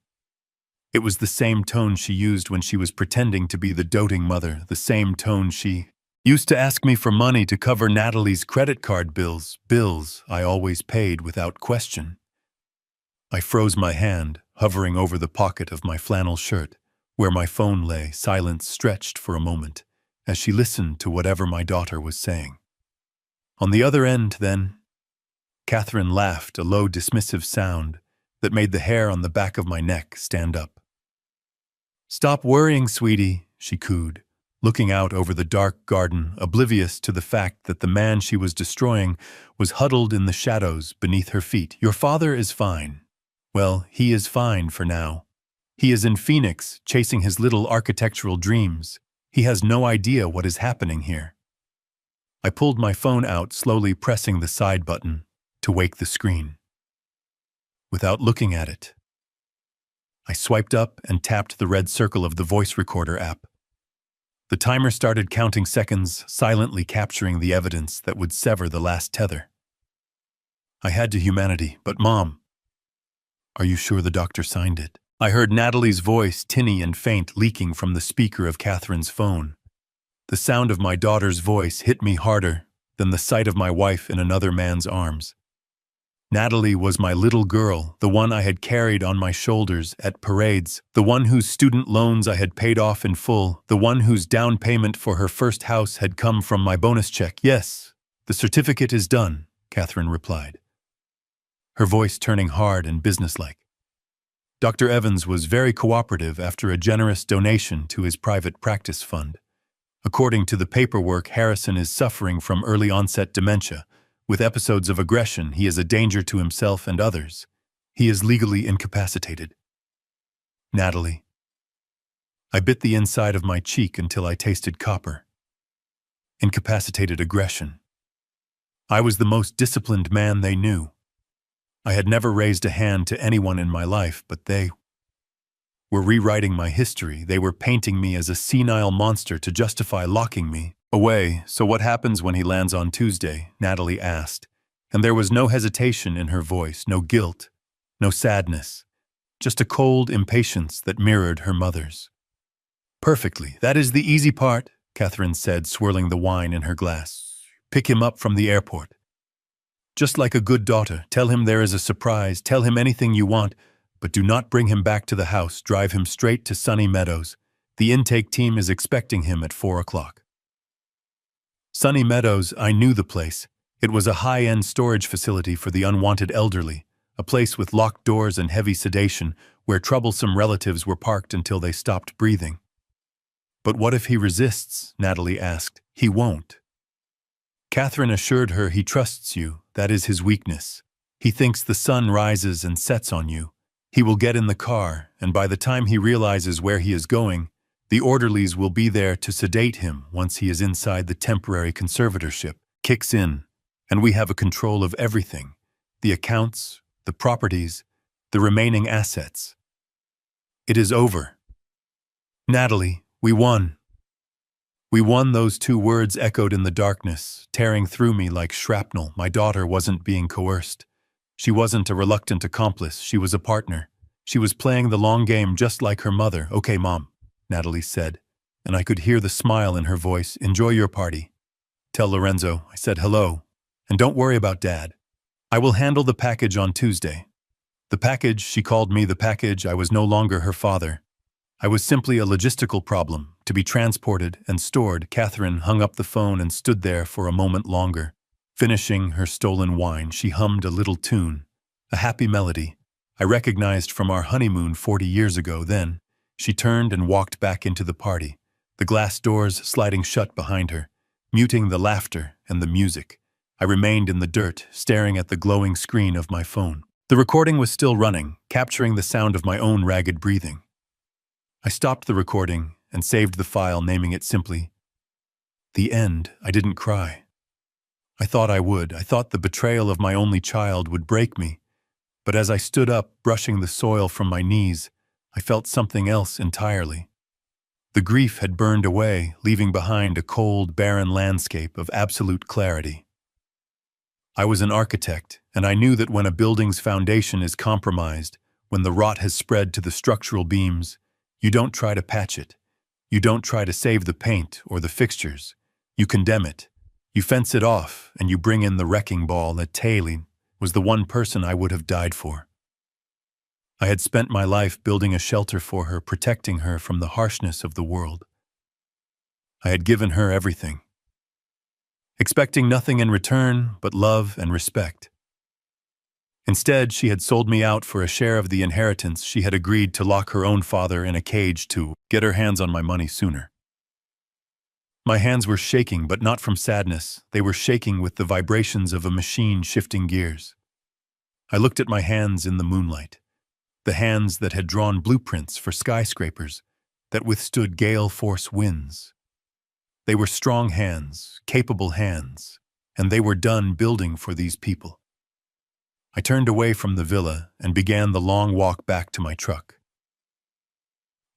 A: It was the same tone she used when she was pretending to be the doting mother, the same tone she Used to ask me for money to cover Natalie's credit card bills I always paid without question. I froze my hand, hovering over the pocket of my flannel shirt, where my phone lay, silence stretched for a moment, as she listened to whatever my daughter was saying. On the other end, then, Catherine laughed, a low, dismissive sound that made the hair on the back of my neck stand up. "Stop worrying, sweetie," she cooed, looking out over the dark garden, oblivious to the fact that the man she was destroying was huddled in the shadows beneath her feet. "Your father is fine. Well, he is fine for now. He is in Phoenix, chasing his little architectural dreams. He has no idea what is happening here." I pulled my phone out, slowly pressing the side button to wake the screen. Without looking at it, I swiped up and tapped the red circle of the voice recorder app. The timer started counting seconds, silently capturing the evidence that would sever the last tether. I had to humanity, "But Mom, are you sure the doctor signed it?" I heard Natalie's voice, tinny and faint, leaking from the speaker of Catherine's phone. The sound of my daughter's voice hit me harder than the sight of my wife in another man's arms. Natalie was my little girl, the one I had carried on my shoulders at parades, the one whose student loans I had paid off in full, the one whose down payment for her first house had come from my bonus check. "Yes, the certificate is done," Catherine replied, her voice turning hard and businesslike. Dr. Evans was very cooperative after a generous donation to his private practice fund. According to the paperwork, Harrison is suffering from early-onset dementia. With episodes of aggression, he is a danger to himself and others. He is legally incapacitated. Natalie. I bit the inside of my cheek until I tasted copper. Incapacitated aggression. I was the most disciplined man they knew. I had never raised a hand to anyone in my life, but they were rewriting my history. They were painting me as a senile monster to justify locking me away. "So what happens when he lands on Tuesday?" Natalie asked, and there was no hesitation in her voice, no guilt, no sadness, just a cold impatience that mirrored her mother's. "Perfectly. That is the easy part," Catherine said, swirling the wine in her glass. "Pick him up from the airport. Just like a good daughter, tell him there is a surprise, tell him anything you want, but do not bring him back to the house. Drive him straight to Sunny Meadows. The intake team is expecting him at 4 o'clock. Sunny Meadows, I knew the place. It was a high-end storage facility for the unwanted elderly, a place with locked doors and heavy sedation, where troublesome relatives were parked until they stopped breathing. "But what if he resists?" Natalie asked. "He won't." Catherine assured her, "He trusts you. That is his weakness. He thinks the sun rises and sets on you. He will get in the car, and by the time he realizes where he is going, the orderlies will be there to sedate him once he is inside the temporary conservatorship. Kicks in, and we have a control of everything, the accounts, the properties, the remaining assets. It is over. Natalie, we won." We won, those two words echoed in the darkness, tearing through me like shrapnel. My daughter wasn't being coerced. She wasn't a reluctant accomplice, she was a partner. She was playing the long game just like her mother. "Okay, Mom," Natalie said, and I could hear the smile in her voice. "Enjoy your party. Tell Lorenzo I said hello, and don't worry about Dad. I will handle the package on Tuesday." The package, she called me the package. I was no longer her father. I was simply a logistical problem, to be transported and stored. Catherine hung up the phone and stood there for a moment longer. Finishing her stolen wine, she hummed a little tune, a happy melody I recognized from our honeymoon 40 years ago. Then, she turned and walked back into the party, the glass doors sliding shut behind her, muting the laughter and the music. I remained in the dirt, staring at the glowing screen of my phone. The recording was still running, capturing the sound of my own ragged breathing. I stopped the recording and saved the file, naming it simply "The End." I didn't cry. I thought I would. I thought the betrayal of my only child would break me. But as I stood up, brushing the soil from my knees, I felt something else entirely. The grief had burned away, leaving behind a cold, barren landscape of absolute clarity. I was an architect, and I knew that when a building's foundation is compromised, when the rot has spread to the structural beams, you don't try to patch it. You don't try to save the paint or the fixtures. You condemn it. You fence it off, and you bring in the wrecking ball that Taylor was the one person I would have died for. I had spent my life building a shelter for her, protecting her from the harshness of the world. I had given her everything, expecting nothing in return but love and respect. Instead, she had sold me out for a share of the inheritance. She had agreed to lock her own father in a cage to get her hands on my money sooner. My hands were shaking, but not from sadness. They were shaking with the vibrations of a machine shifting gears. I looked at my hands in the moonlight, the hands that had drawn blueprints for skyscrapers, that withstood gale force winds. They were strong hands, capable hands, and they were done building for these people. I turned away from the villa and began the long walk back to my truck.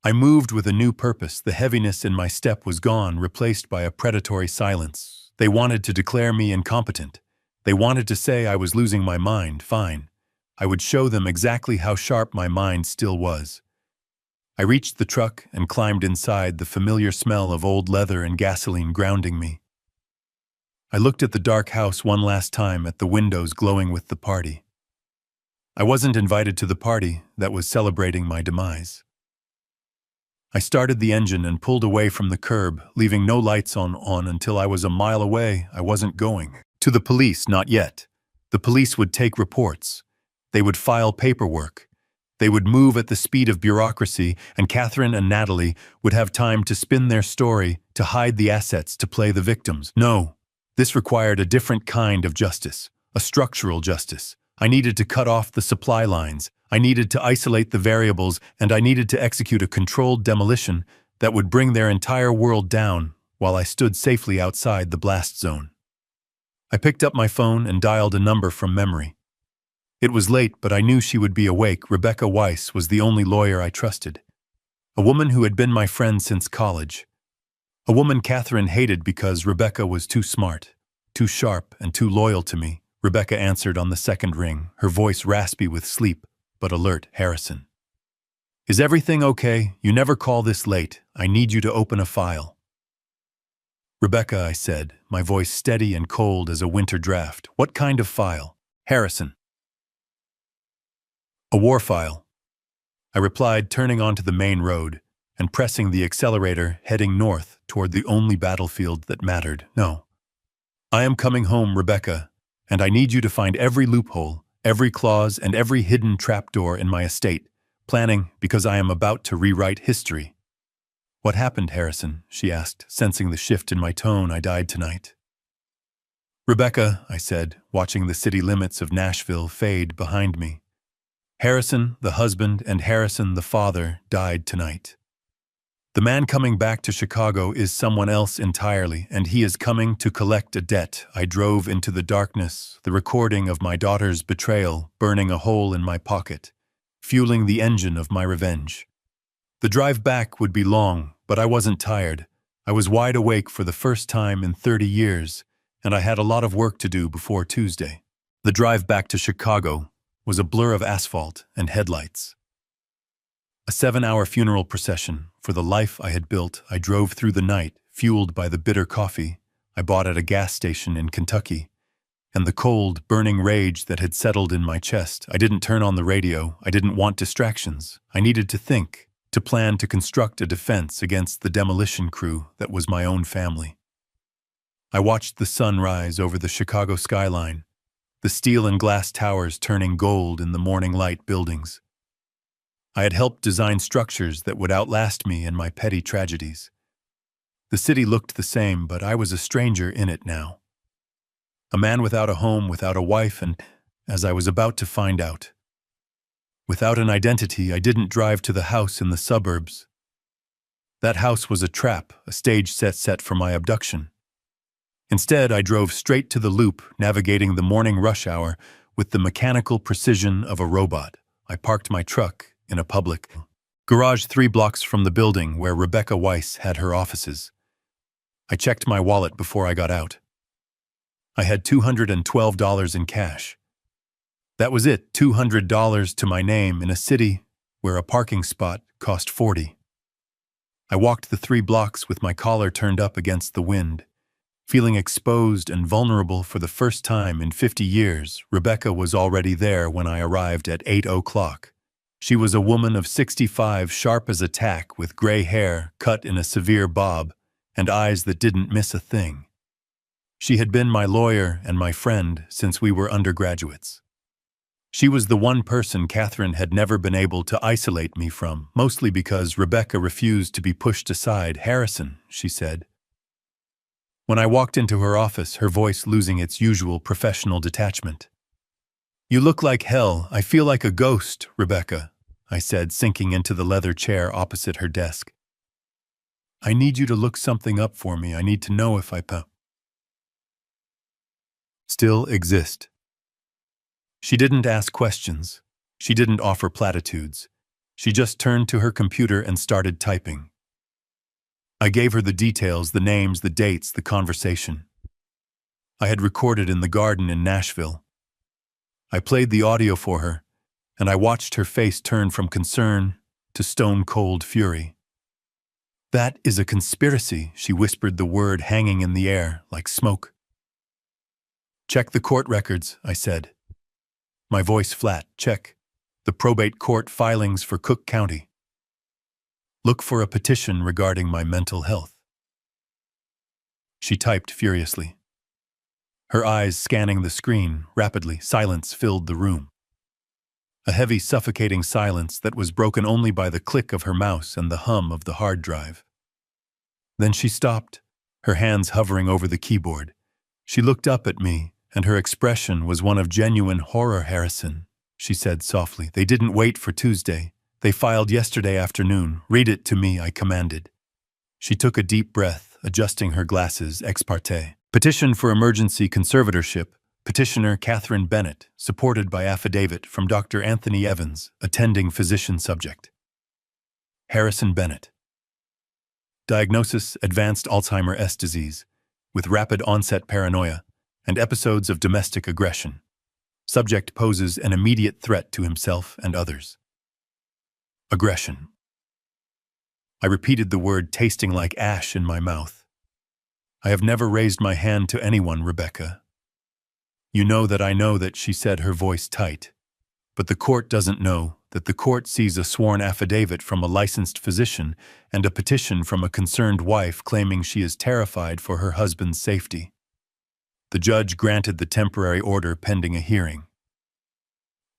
A: I moved with a new purpose. The heaviness in my step was gone, replaced by a predatory silence. They wanted to declare me incompetent. They wanted to say I was losing my mind. Fine. I would show them exactly how sharp my mind still was. I reached the truck and climbed inside, the familiar smell of old leather and gasoline grounding me. I looked at the dark house one last time, at the windows glowing with the party. I wasn't invited to the party that was celebrating my demise. I started the engine and pulled away from the curb, leaving no lights on until I was a mile away. I wasn't going to the police, not yet. The police would take reports. They would file paperwork. They would move at the speed of bureaucracy, and Catherine and Natalie would have time to spin their story, to hide the assets, to play the victims. No, this required a different kind of justice, a structural justice. I needed to cut off the supply lines. I needed to isolate the variables, and I needed to execute a controlled demolition that would bring their entire world down while I stood safely outside the blast zone. I picked up my phone and dialed a number from memory. It was late, but I knew she would be awake. Rebecca Weiss was the only lawyer I trusted. A woman who had been my friend since college. A woman Catherine hated because Rebecca was too smart, too sharp, and too loyal to me. Rebecca answered on the second ring, her voice raspy with sleep, but alert. Harrison. Is everything okay? You never call this late. I need you to open a file. Rebecca, I said, my voice steady and cold as a winter draft. What kind of file? Harrison. A war file. I replied, turning onto the main road and pressing the accelerator, heading north toward the only battlefield that mattered. No. I am coming home, Rebecca, and I need you to find every loophole, every clause, and every hidden trapdoor in my estate, planning because I am about to rewrite history. What happened, Harrison? She asked, sensing the shift in my tone. I died tonight. Rebecca, I said, watching the city limits of Nashville fade behind me. Harrison, the husband, and Harrison, the father, died tonight. The man coming back to Chicago is someone else entirely, and he is coming to collect a debt. I drove into the darkness, the recording of my daughter's betrayal burning a hole in my pocket, fueling the engine of my revenge. The drive back would be long, but I wasn't tired. I was wide awake for the first time in 30 years, and I had a lot of work to do before Tuesday. The drive back to Chicago was a blur of asphalt and headlights. A 7-hour funeral procession for the life I had built. I drove through the night, fueled by the bitter coffee I bought at a gas station in Kentucky, and the cold, burning rage that had settled in my chest. I didn't turn on the radio. I didn't want distractions. I needed to think, to plan, to construct a defense against the demolition crew that was my own family. I watched the sun rise over the Chicago skyline, the steel and glass towers turning gold in the morning light buildings. I had helped design structures that would outlast me in my petty tragedies. The city looked the same, but I was a stranger in it now. A man without a home, without a wife, and, as I was about to find out, without an identity. I didn't drive to the house in the suburbs. That house was a trap, a stage set for my abduction. Instead, I drove straight to the Loop, navigating the morning rush hour with the mechanical precision of a robot. I parked my truck in a public garage 3 blocks from the building where Rebecca Weiss had her offices. I checked my wallet before I got out. I had $212 in cash. That was it, $200 to my name in a city where a parking spot cost $40. I walked the 3 blocks with my collar turned up against the wind, Feeling exposed and vulnerable for the first time in 50 years, Rebecca was already there when I arrived at 8 o'clock. She was a woman of 65, sharp as a tack, with gray hair cut in a severe bob and eyes that didn't miss a thing. She had been my lawyer and my friend since we were undergraduates. She was the one person Catherine had never been able to isolate me from, mostly because Rebecca refused to be pushed aside. "Harrison," she said. When I walked into her office, her voice losing its usual professional detachment. "You look like hell. I feel like a ghost, Rebecca," I said, sinking into the leather chair opposite her desk. "I need you to look something up for me. I need to know if I still exist." She didn't ask questions. She didn't offer platitudes. She just turned to her computer and started typing. I gave her the details, the names, the dates, the conversation. I had recorded in the garden in Nashville. I played the audio for her, and I watched her face turn from concern to stone-cold fury. "That is a conspiracy," she whispered, the word hanging in the air like smoke. "Check the court records," I said. My voice flat. "Check the probate court filings for Cook County. Look for a petition regarding my mental health." She typed furiously, her eyes scanning the screen rapidly. Silence filled the room. A heavy, suffocating silence that was broken only by the click of her mouse and the hum of the hard drive. Then she stopped, her hands hovering over the keyboard. She looked up at me, and her expression was one of genuine horror. "Harrison," she said softly. "They didn't wait for Tuesday. They filed yesterday afternoon. Read it to me," I commanded. She took a deep breath, adjusting her glasses. Ex parte. "Petition for emergency conservatorship. Petitioner Catherine Bennett, supported by affidavit from Dr. Anthony Evans, attending physician subject. Harrison Bennett. Diagnosis: advanced Alzheimer's disease, with rapid onset paranoia and episodes of domestic aggression. Subject poses an immediate threat to himself and others. Aggression. I repeated the word, tasting like ash in my mouth. "I have never raised my hand to anyone, Rebecca. You know that I know that," she said, her voice tight. "But the court doesn't know that the court sees a sworn affidavit from a licensed physician and a petition from a concerned wife claiming she is terrified for her husband's safety. The judge granted the temporary order pending a hearing.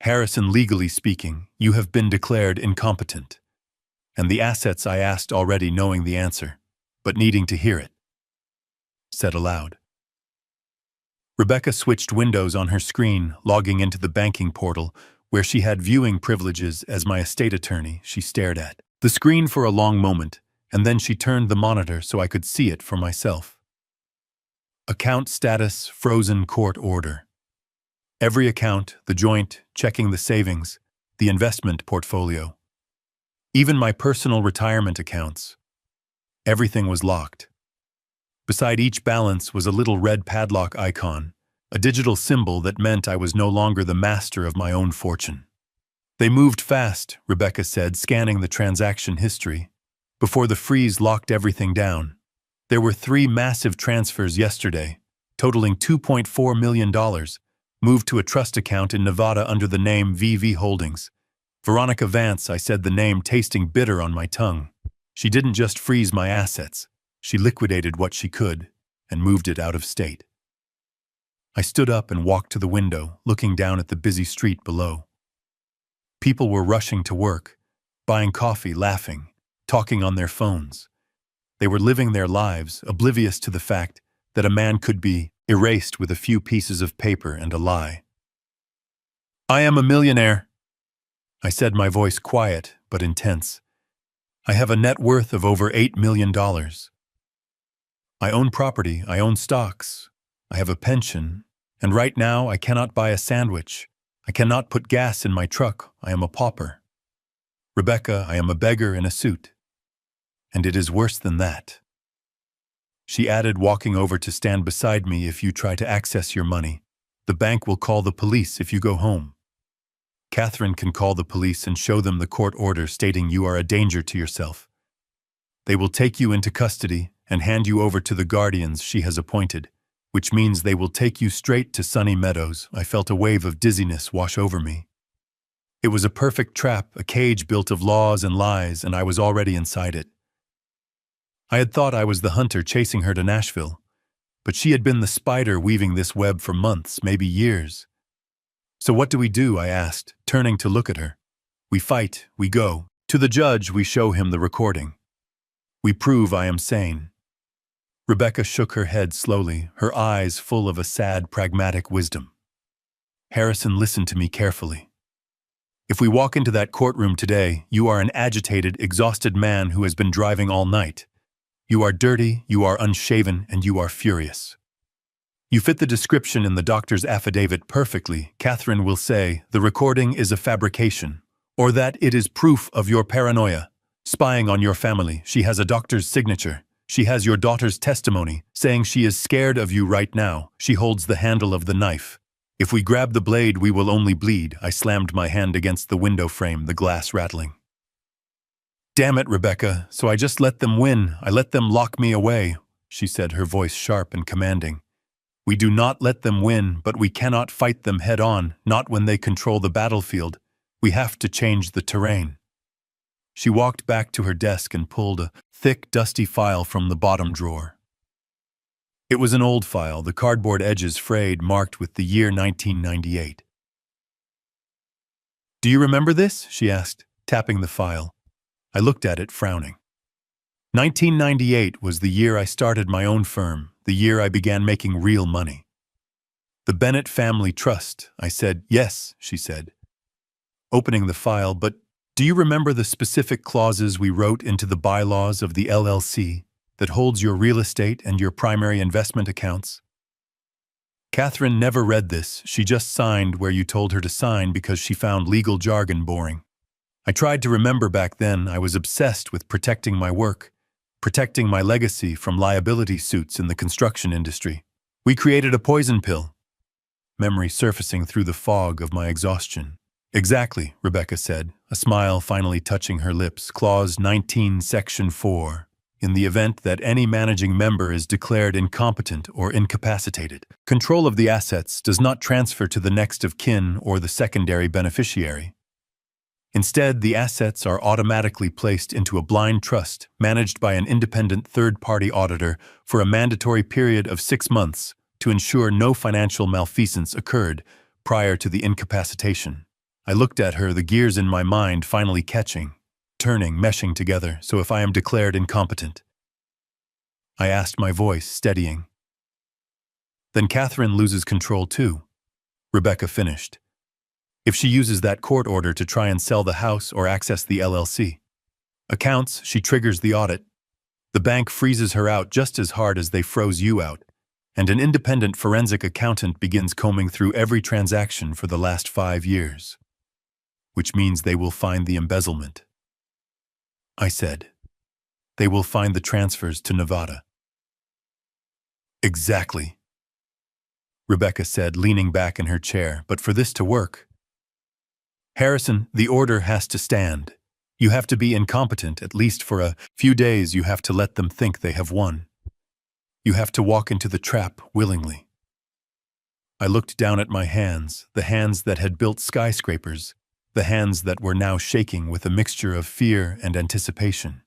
A: Harrison, legally speaking, you have been declared incompetent. And the assets I asked already, knowing the answer, but needing to hear it," said aloud. Rebecca switched windows on her screen, logging into the banking portal, where she had viewing privileges as my estate attorney. She stared at the screen for a long moment, and then she turned the monitor so I could see it for myself. Account status: frozen court order. Every account, the joint, checking the savings, the investment portfolio. Even my personal retirement accounts. Everything was locked. Beside each balance was a little red padlock icon, a digital symbol that meant I was no longer the master of my own fortune. "They moved fast," Rebecca said, scanning the transaction history, "before the freeze locked everything down. There were 3 massive transfers yesterday, totaling $2.4 million, moved to a trust account in Nevada under the name VV Holdings. Veronica Vance," I said, the name tasting bitter on my tongue. "She didn't just freeze my assets. She liquidated what she could and moved it out of state." I stood up and walked to the window, looking down at the busy street below. People were rushing to work, buying coffee, laughing, talking on their phones. They were living their lives, oblivious to the fact that a man could be erased with a few pieces of paper and a lie. "I am a millionaire," I said, my voice quiet but intense. "I have a net worth of over $8 million. I own property, I own stocks, I have a pension, and right now I cannot buy a sandwich. I cannot put gas in my truck. I am a pauper. Rebecca, I am a beggar in a suit. And it is worse than that," she added, walking over to stand beside me. "If you try to access your money, the bank will call the police if you go home. Catherine can call the police and show them the court order stating you are a danger to yourself. They will take you into custody and hand you over to the guardians she has appointed, which means they will take you straight to Sunny Meadows. I felt a wave of dizziness wash over me. It was a perfect trap, a cage built of laws and lies, and I was already inside it. I had thought I was the hunter chasing her to Nashville, but she had been the spider weaving this web for months, maybe years. So what do we do? I asked, turning to look at her. We fight, we go. To the judge, we show him the recording. We prove I am sane. Rebecca shook her head slowly, her eyes full of a sad, pragmatic wisdom. Harrison listened to me carefully. If we walk into that courtroom today, you are an agitated, exhausted man who has been driving all night. You are dirty, you are unshaven, and you are furious. You fit the description in the doctor's affidavit perfectly. Catherine will say the recording is a fabrication, or that it is proof of your paranoia, spying on your family. She has a doctor's signature. She has your daughter's testimony, saying she is scared of you right now. She holds the handle of the knife. If we grab the blade, we will only bleed. I slammed my hand against the window frame, the glass rattling. Damn it, Rebecca, so I just let them win. I let them lock me away, she said, her voice sharp and commanding. We do not let them win, but we cannot fight them head on, not when they control the battlefield. We have to change the terrain. She walked back to her desk and pulled a thick, dusty file from the bottom drawer. It was an old file, the cardboard edges frayed, marked with the year 1998. Do you remember this? She asked, tapping the file. I looked at it, frowning. 1998 was the year I started my own firm, the year I began making real money. The Bennett Family Trust. I said, yes, she said, opening the file, but do you remember the specific clauses we wrote into the bylaws of the LLC that holds your real estate and your primary investment accounts? Catherine never read this. She just signed where you told her to sign because she found legal jargon boring. I tried to remember back then. I was obsessed with protecting my work, protecting my legacy from liability suits in the construction industry. We created a poison pill. Memory surfacing through the fog of my exhaustion. Exactly, Rebecca said, a smile finally touching her lips. Clause 19, Section 4. In the event that any managing member is declared incompetent or incapacitated, control of the assets does not transfer to the next of kin or the secondary beneficiary. Instead, the assets are automatically placed into a blind trust managed by an independent third-party auditor for a mandatory period of 6 months to ensure no financial malfeasance occurred prior to the incapacitation. I looked at her, the gears in my mind finally catching, turning, meshing together, so if I am declared incompetent. I asked, my voice steadying. Then Catherine loses control too, Rebecca finished. If she uses that court order to try and sell the house or access the LLC accounts, she triggers the audit. The bank freezes her out just as hard as they froze you out, and an independent forensic accountant begins combing through every transaction for the last 5 years. Which means they will find the embezzlement. I said, they will find the transfers to Nevada. Exactly, Rebecca said, leaning back in her chair, but for this to work, Harrison, the order has to stand. You have to be incompetent, at least for a few days. You have to let them think they have won. You have to walk into the trap willingly. I looked down at my hands, the hands that had built skyscrapers, the hands that were now shaking with a mixture of fear and anticipation.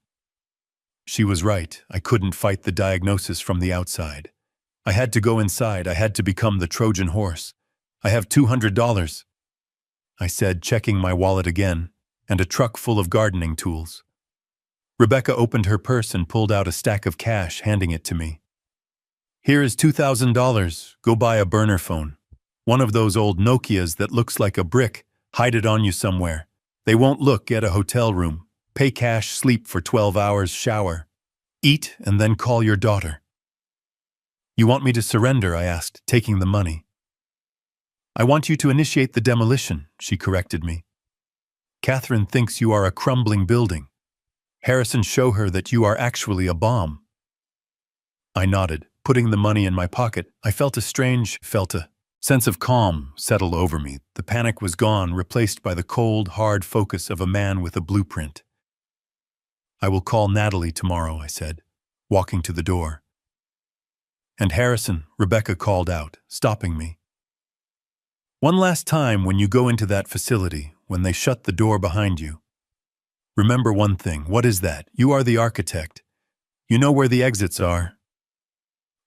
A: She was right. I couldn't fight the diagnosis from the outside. I had to go inside. I had to become the Trojan horse. I have $200. I said, checking my wallet again, and a truck full of gardening tools. Rebecca opened her purse and pulled out a stack of cash, handing it to me. Here is $2,000. Go buy a burner phone. One of those old Nokias that looks like a brick. Hide it on you somewhere. They won't look. Get a hotel room. Pay cash, sleep for 12 hours, shower. Eat, and then call your daughter. You want me to surrender? I asked, taking the money. I want you to initiate the demolition, she corrected me. Catherine thinks you are a crumbling building. Harrison, show her that you are actually a bomb. I nodded, putting the money in my pocket. I felt a sense of calm settle over me. The panic was gone, replaced by the cold, hard focus of a man with a blueprint. I will call Natalie tomorrow, I said. walking to the door. "And Harrison," Rebecca called out, stopping me. "One last time when you go into that facility, when they shut the door behind you. Remember one thing. What is that? You are the architect. You know where the exits are."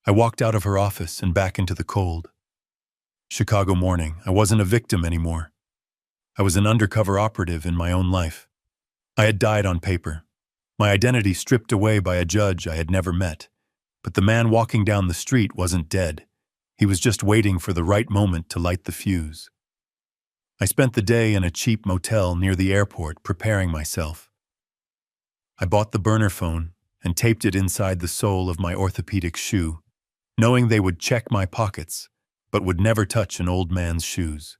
A: I walked out of her office and back into the cold. Chicago morning. I wasn't a victim anymore. I was an undercover operative in my own life. I had died on paper. My identity stripped away by a judge I had never met. But the man walking down the street wasn't dead. He was just waiting for the right moment to light the fuse. I spent the day in a cheap motel near the airport preparing myself. I bought the burner phone and taped it inside the sole of my orthopedic shoe, knowing they would check my pockets, but would never touch an old man's shoes.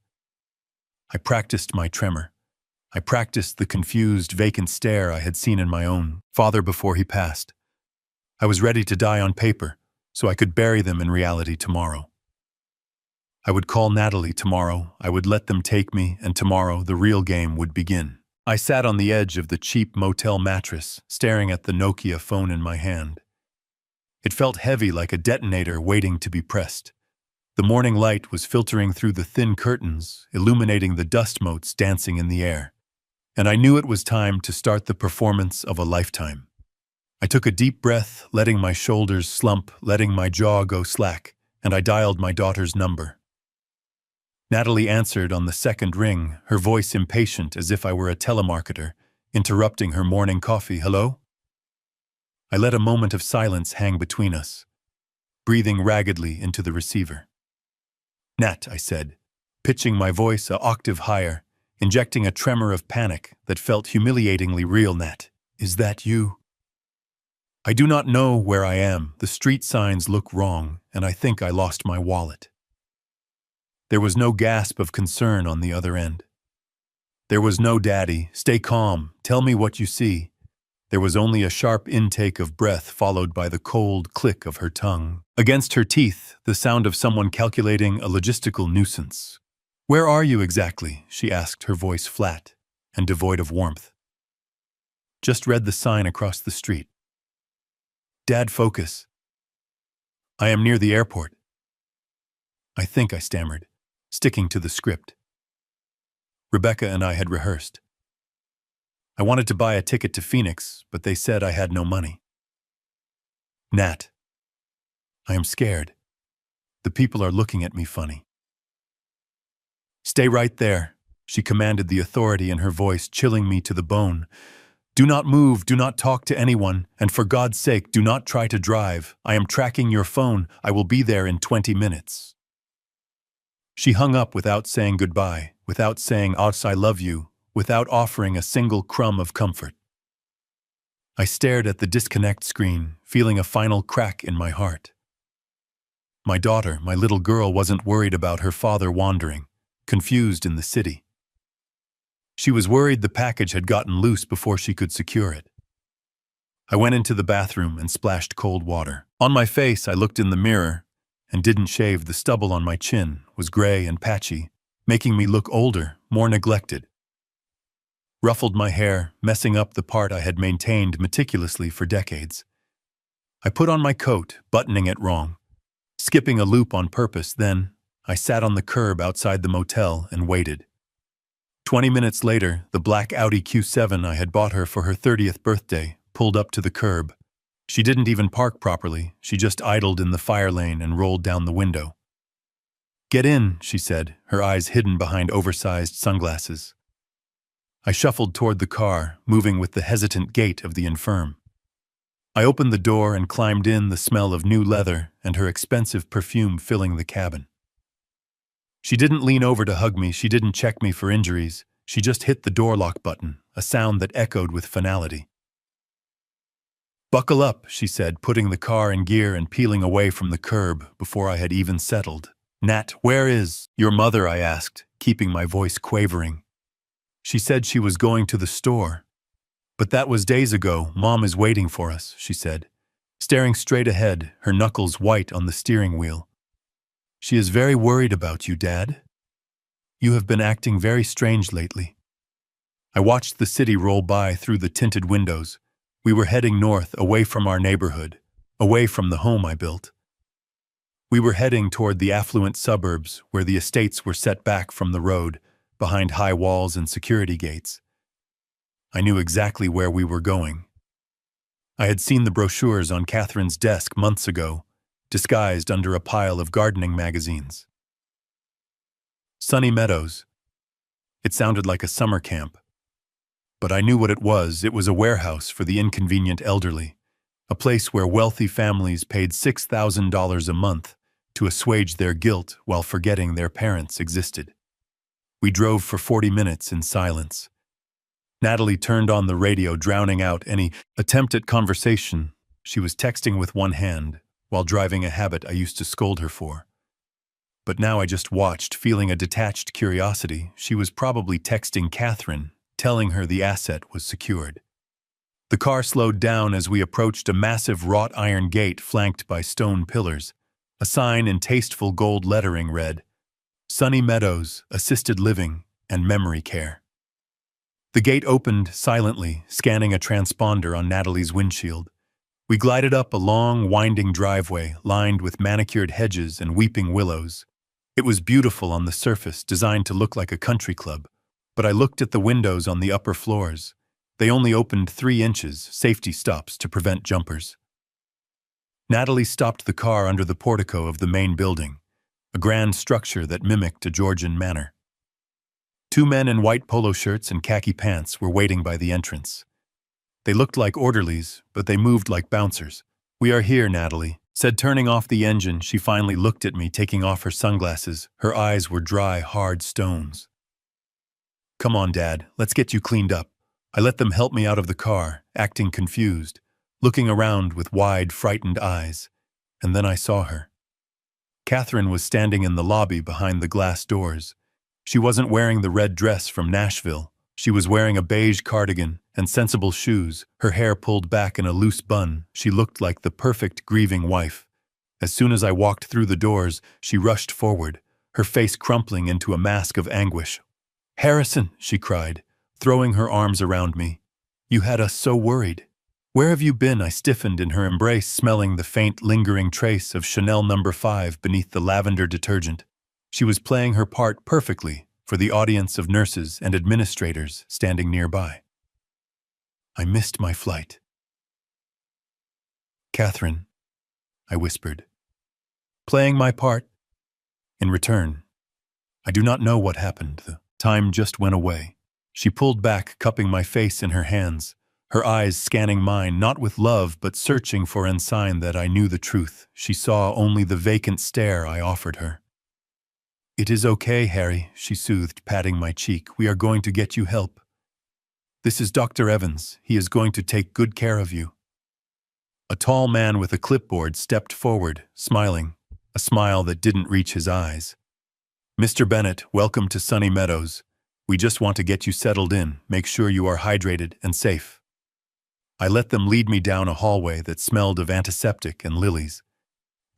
A: I practiced my tremor. I practiced the confused, vacant stare I had seen in my own father before he passed. I was ready to die on paper, so I could bury them in reality tomorrow. I would call Natalie tomorrow, I would let them take me, and tomorrow the real game would begin. I sat on the edge of the cheap motel mattress, staring at the Nokia phone in my hand. It felt heavy like a detonator waiting to be pressed. The morning light was filtering through the thin curtains, illuminating the dust motes dancing in the air. And I knew it was time to start the performance of a lifetime. I took a deep breath, letting my shoulders slump, letting my jaw go slack, and I dialed my daughter's number. Natalie answered on the second ring, her voice impatient as if I were a telemarketer, interrupting her morning coffee. "Hello?" I let a moment of silence hang between us, breathing raggedly into the receiver. "Nat," I said, pitching my voice an octave higher, injecting a tremor of panic that felt humiliatingly real. "Nat, is that you? I do not know where I am. The street signs look wrong, and I think I lost my wallet." There was no gasp of concern on the other end. There was no "Daddy, stay calm, tell me what you see." There was only a sharp intake of breath followed by the cold click of her tongue. Against her teeth, the sound of someone calculating a logistical nuisance. "Where are you exactly?" she asked, her voice flat and devoid of warmth. "Just read the sign across the street." "Dad, focus." "I am near the airport." "I think," I stammered, sticking to the script. Rebecca and I had rehearsed. I wanted to buy a ticket to Phoenix, but they said I had no money. "Nat, I am scared. The people are looking at me funny." "Stay right there," she commanded, the authority in her voice chilling me to the bone. "Do not move, do not talk to anyone, and for God's sake, do not try to drive. I am tracking your phone. I will be there in 20 minutes. She hung up without saying goodbye, without saying, "I love you," without offering a single crumb of comfort. I stared at the disconnect screen, feeling a final crack in my heart. My daughter, my little girl, wasn't worried about her father wandering, confused in the city. She was worried the package had gotten loose before she could secure it. I went into the bathroom and splashed cold water. On my face, I looked in the mirror and didn't shave. The stubble on my chin was gray and patchy, making me look older, more neglected. Ruffled my hair, messing up the part I had maintained meticulously for decades. I put on my coat, buttoning it wrong, skipping a loop on purpose. Then I sat on the curb outside the motel and waited. 20 minutes later, the black Audi Q7 I had bought her for her 30th birthday pulled up to the curb. She didn't even park properly. She just idled in the fire lane and rolled down the window. "Get in," she said, her eyes hidden behind oversized sunglasses. I shuffled toward the car, moving with the hesitant gait of the infirm. I opened the door and climbed in, the smell of new leather and her expensive perfume filling the cabin. She didn't lean over to hug me, she didn't check me for injuries, she just hit the door lock button, a sound that echoed with finality. "Buckle up," she said, putting the car in gear and peeling away from the curb before I had even settled. "Nat, where is your mother?" I asked, keeping my voice quavering. "She said she was going to the store." "But that was days ago. Mom is waiting for us," she said, staring straight ahead, her knuckles white on the steering wheel. "She is very worried about you, Dad. You have been acting very strange lately." I watched the city roll by through the tinted windows. We were heading north, away from our neighborhood, away from the home I built. We were heading toward the affluent suburbs where the estates were set back from the road, behind high walls and security gates. I knew exactly where we were going. I had seen the brochures on Catherine's desk months ago, disguised under a pile of gardening magazines. Sunny Meadows. It sounded like a summer camp. But I knew what it was. It was a warehouse for the inconvenient elderly, a place where wealthy families paid $6,000 a month to assuage their guilt while forgetting their parents existed. We drove for 40 minutes in silence. Natalie turned on the radio, drowning out any attempt at conversation. She was texting with one hand, while driving, a habit I used to scold her for. But now I just watched, feeling a detached curiosity. She was probably texting Catherine, telling her the asset was secured. The car slowed down as we approached a massive wrought iron gate flanked by stone pillars. A sign in tasteful gold lettering read, Sunny Meadows, Assisted Living and Memory Care. The gate opened silently, scanning a transponder on Natalie's windshield. We glided up a long, winding driveway lined with manicured hedges and weeping willows. It was beautiful on the surface, designed to look like a country club. But I looked at the windows on the upper floors. They only opened 3 inches, safety stops to prevent jumpers. Natalie stopped the car under the portico of the main building, a grand structure that mimicked a Georgian manor. 2 men in white polo shirts and khaki pants were waiting by the entrance. They looked like orderlies, but they moved like bouncers. "We are here," Natalie said, turning off the engine. She finally looked at me, taking off her sunglasses. Her eyes were dry, hard stones. "Come on, Dad, let's get you cleaned up." I let them help me out of the car, acting confused, looking around with wide, frightened eyes. And then I saw her. Catherine was standing in the lobby behind the glass doors. She wasn't wearing the red dress from Nashville. She was wearing a beige cardigan and sensible shoes, her hair pulled back in a loose bun. She looked like the perfect grieving wife. As soon as I walked through the doors, she rushed forward, her face crumpling into a mask of anguish. "Harrison," she cried, throwing her arms around me. "You had us so worried. Where have you been?" I stiffened in her embrace, smelling the faint, lingering trace of Chanel No. 5 beneath the lavender detergent. She was playing her part perfectly for the audience of nurses and administrators standing nearby. I missed my flight. "Catherine," I whispered, "playing my part?" In return, I do not know what happened. The time just went away. She pulled back, cupping my face in her hands, her eyes scanning mine, not with love, but searching for a sign that I knew the truth. She saw only the vacant stare I offered her. "It is okay, Harry," she soothed, patting my cheek. "We are going to get you help. This is Dr. Evans. He is going to take good care of you." A tall man with a clipboard stepped forward, smiling, a smile that didn't reach his eyes. "Mr. Bennett, welcome to Sunny Meadows. We just want to get you settled in, make sure you are hydrated and safe." I let them lead me down a hallway that smelled of antiseptic and lilies.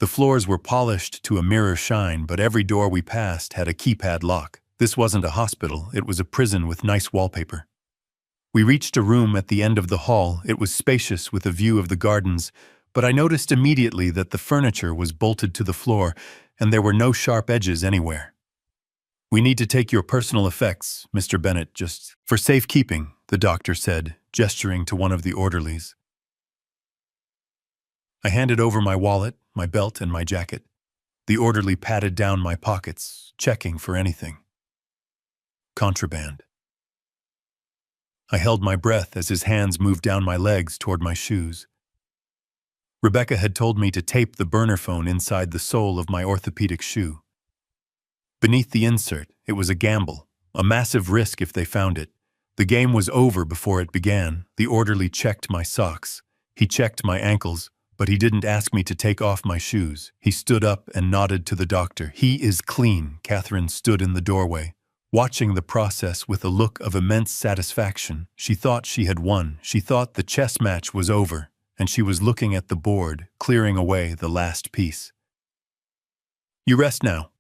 A: The floors were polished to a mirror shine, but every door we passed had a keypad lock. This wasn't a hospital, it was a prison with nice wallpaper. We reached a room at the end of the hall. It was spacious with a view of the gardens, but I noticed immediately that the furniture was bolted to the floor and there were no sharp edges anywhere. "We need to take your personal effects, Mr. Bennett, just for safekeeping," the doctor said, gesturing to one of the orderlies. I handed over my wallet, my belt, and my jacket. The orderly patted down my pockets, checking for anything. Contraband. I held my breath as his hands moved down my legs toward my shoes. Rebecca had told me to tape the burner phone inside the sole of my orthopedic shoe. Beneath the insert, it was a gamble, a massive risk if they found it. The game was over before it began. The orderly checked my socks. He checked my ankles, but he didn't ask me to take off my shoes. He stood up and nodded to the doctor. "He is clean." Catherine stood in the doorway, watching the process with a look of immense satisfaction. She thought she had won. She thought the chess match was over, and she was looking at the board, clearing away the last piece. "You rest now."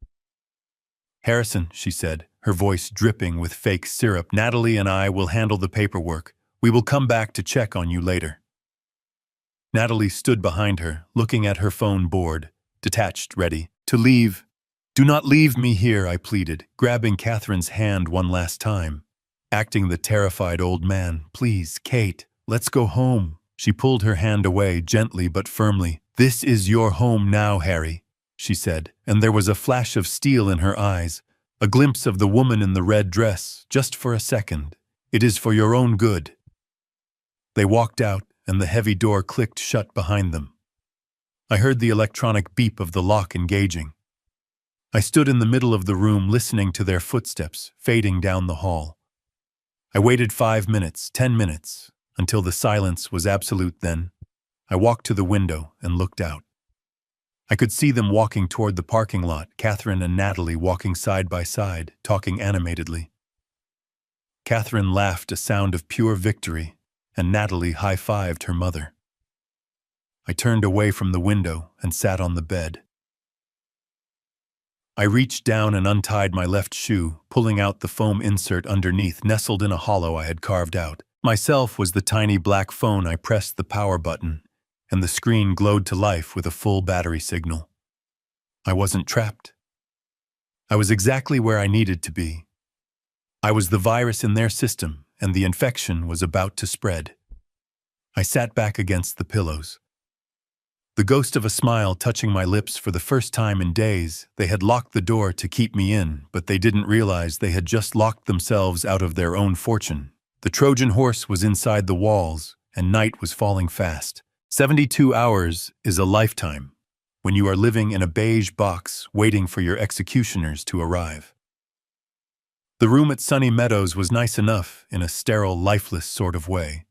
A: "Harrison," she said, her voice dripping with fake syrup, "Natalie and I will handle the paperwork. We will come back to check on you later." Natalie stood behind her, looking at her phone board, detached, ready to leave. "Do not leave me here," I pleaded, grabbing Catherine's hand one last time. Acting the terrified old man. "Please, Kate, let's go home." She pulled her hand away, gently but firmly. "This is your home now, Harry," she said, and there was a flash of steel in her eyes, a glimpse of the woman in the red dress, just for a second. "It is for your own good." They walked out, and the heavy door clicked shut behind them. I heard the electronic beep of the lock engaging. I stood in the middle of the room listening to their footsteps fading down the hall. I waited 5 minutes, 10 minutes, until the silence was absolute. Then I walked to the window and looked out. I could see them walking toward the parking lot, Catherine and Natalie walking side by side, talking animatedly. Catherine laughed a sound of pure victory, and Natalie high-fived her mother. I turned away from the window and sat on the bed. I reached down and untied my left shoe, pulling out the foam insert underneath nestled in a hollow I had carved out. Myself was the tiny black phone. I pressed the power button, and the screen glowed to life with a full battery signal. I wasn't trapped. I was exactly where I needed to be. I was the virus in their system, and the infection was about to spread. I sat back against the pillows. The ghost of a smile touching my lips for the first time in days. They had locked the door to keep me in, but they didn't realize they had just locked themselves out of their own fortune. The Trojan horse was inside the walls, and night was falling fast. 72 hours is a lifetime when you are living in a beige box waiting for your executioners to arrive. The room at Sunny Meadows was nice enough in a sterile, lifeless sort of way.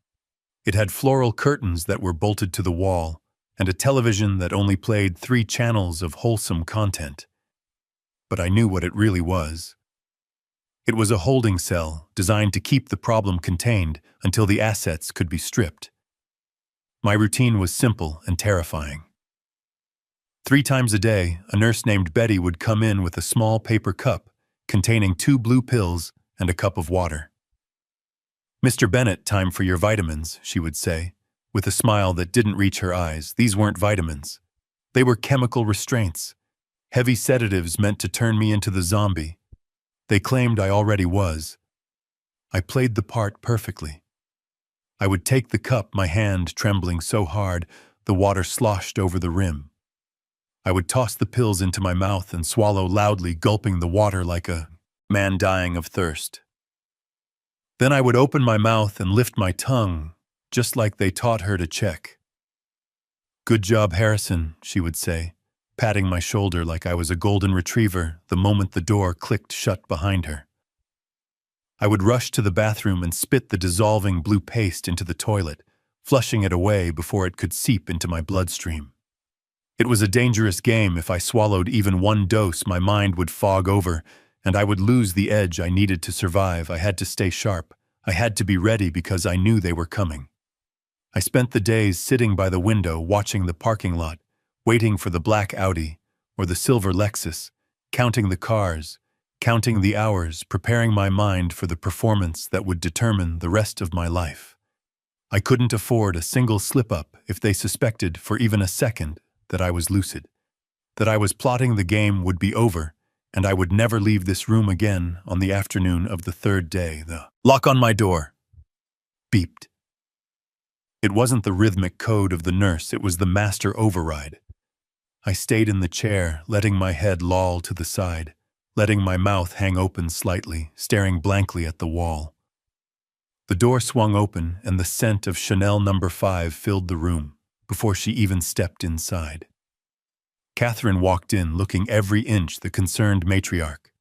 A: It had floral curtains that were bolted to the wall, and a television that only played 3 channels of wholesome content. But I knew what it really was. It was a holding cell designed to keep the problem contained until the assets could be stripped. My routine was simple and terrifying. 3 times a day, a nurse named Betty would come in with a small paper cup containing 2 blue pills and a cup of water. "Mr. Bennett, time for your vitamins," she would say, with a smile that didn't reach her eyes. These weren't vitamins. They were chemical restraints, heavy sedatives meant to turn me into the zombie they claimed I already was. I played the part perfectly. I would take the cup, my hand trembling so hard the water sloshed over the rim. I would toss the pills into my mouth and swallow loudly, gulping the water like a man dying of thirst. Then I would open my mouth and lift my tongue, just like they taught her to check. "Good job, Harrison," she would say, patting my shoulder like I was a golden retriever the moment the door clicked shut behind her. I would rush to the bathroom and spit the dissolving blue paste into the toilet, flushing it away before it could seep into my bloodstream. It was a dangerous game. If I swallowed even 1 dose, my mind would fog over, and I would lose the edge I needed to survive. I had to stay sharp. I had to be ready because I knew they were coming. I spent the days sitting by the window watching the parking lot, waiting for the black Audi or the silver Lexus, counting the cars, counting the hours, preparing my mind for the performance that would determine the rest of my life. I couldn't afford a single slip-up if they suspected for even a second that I was lucid, that I was plotting the game would be over, and I would never leave this room again. On the afternoon of the 3rd day, the lock on my door beeped. It wasn't the rhythmic code of the nurse, it was the master override. I stayed in the chair, letting my head loll to the side, letting my mouth hang open slightly, staring blankly at the wall. The door swung open, and the scent of Chanel No. 5 filled the room before she even stepped inside. Catherine walked in, looking every inch the concerned matriarch.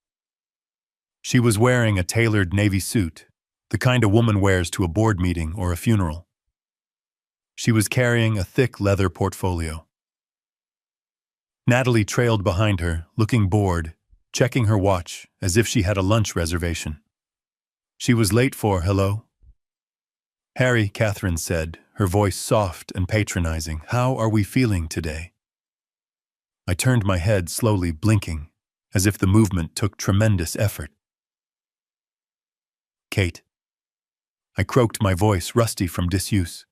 A: She was wearing a tailored navy suit, the kind a woman wears to a board meeting or a funeral. She was carrying a thick leather portfolio. Natalie trailed behind her, looking bored, checking her watch as if she had a lunch reservation. She was late for hello. "Harry," Catherine said, her voice soft and patronizing, "how are we feeling today?" I turned my head slowly, blinking, as if the movement took tremendous effort. "Kate." I croaked, my voice rusty from disuse.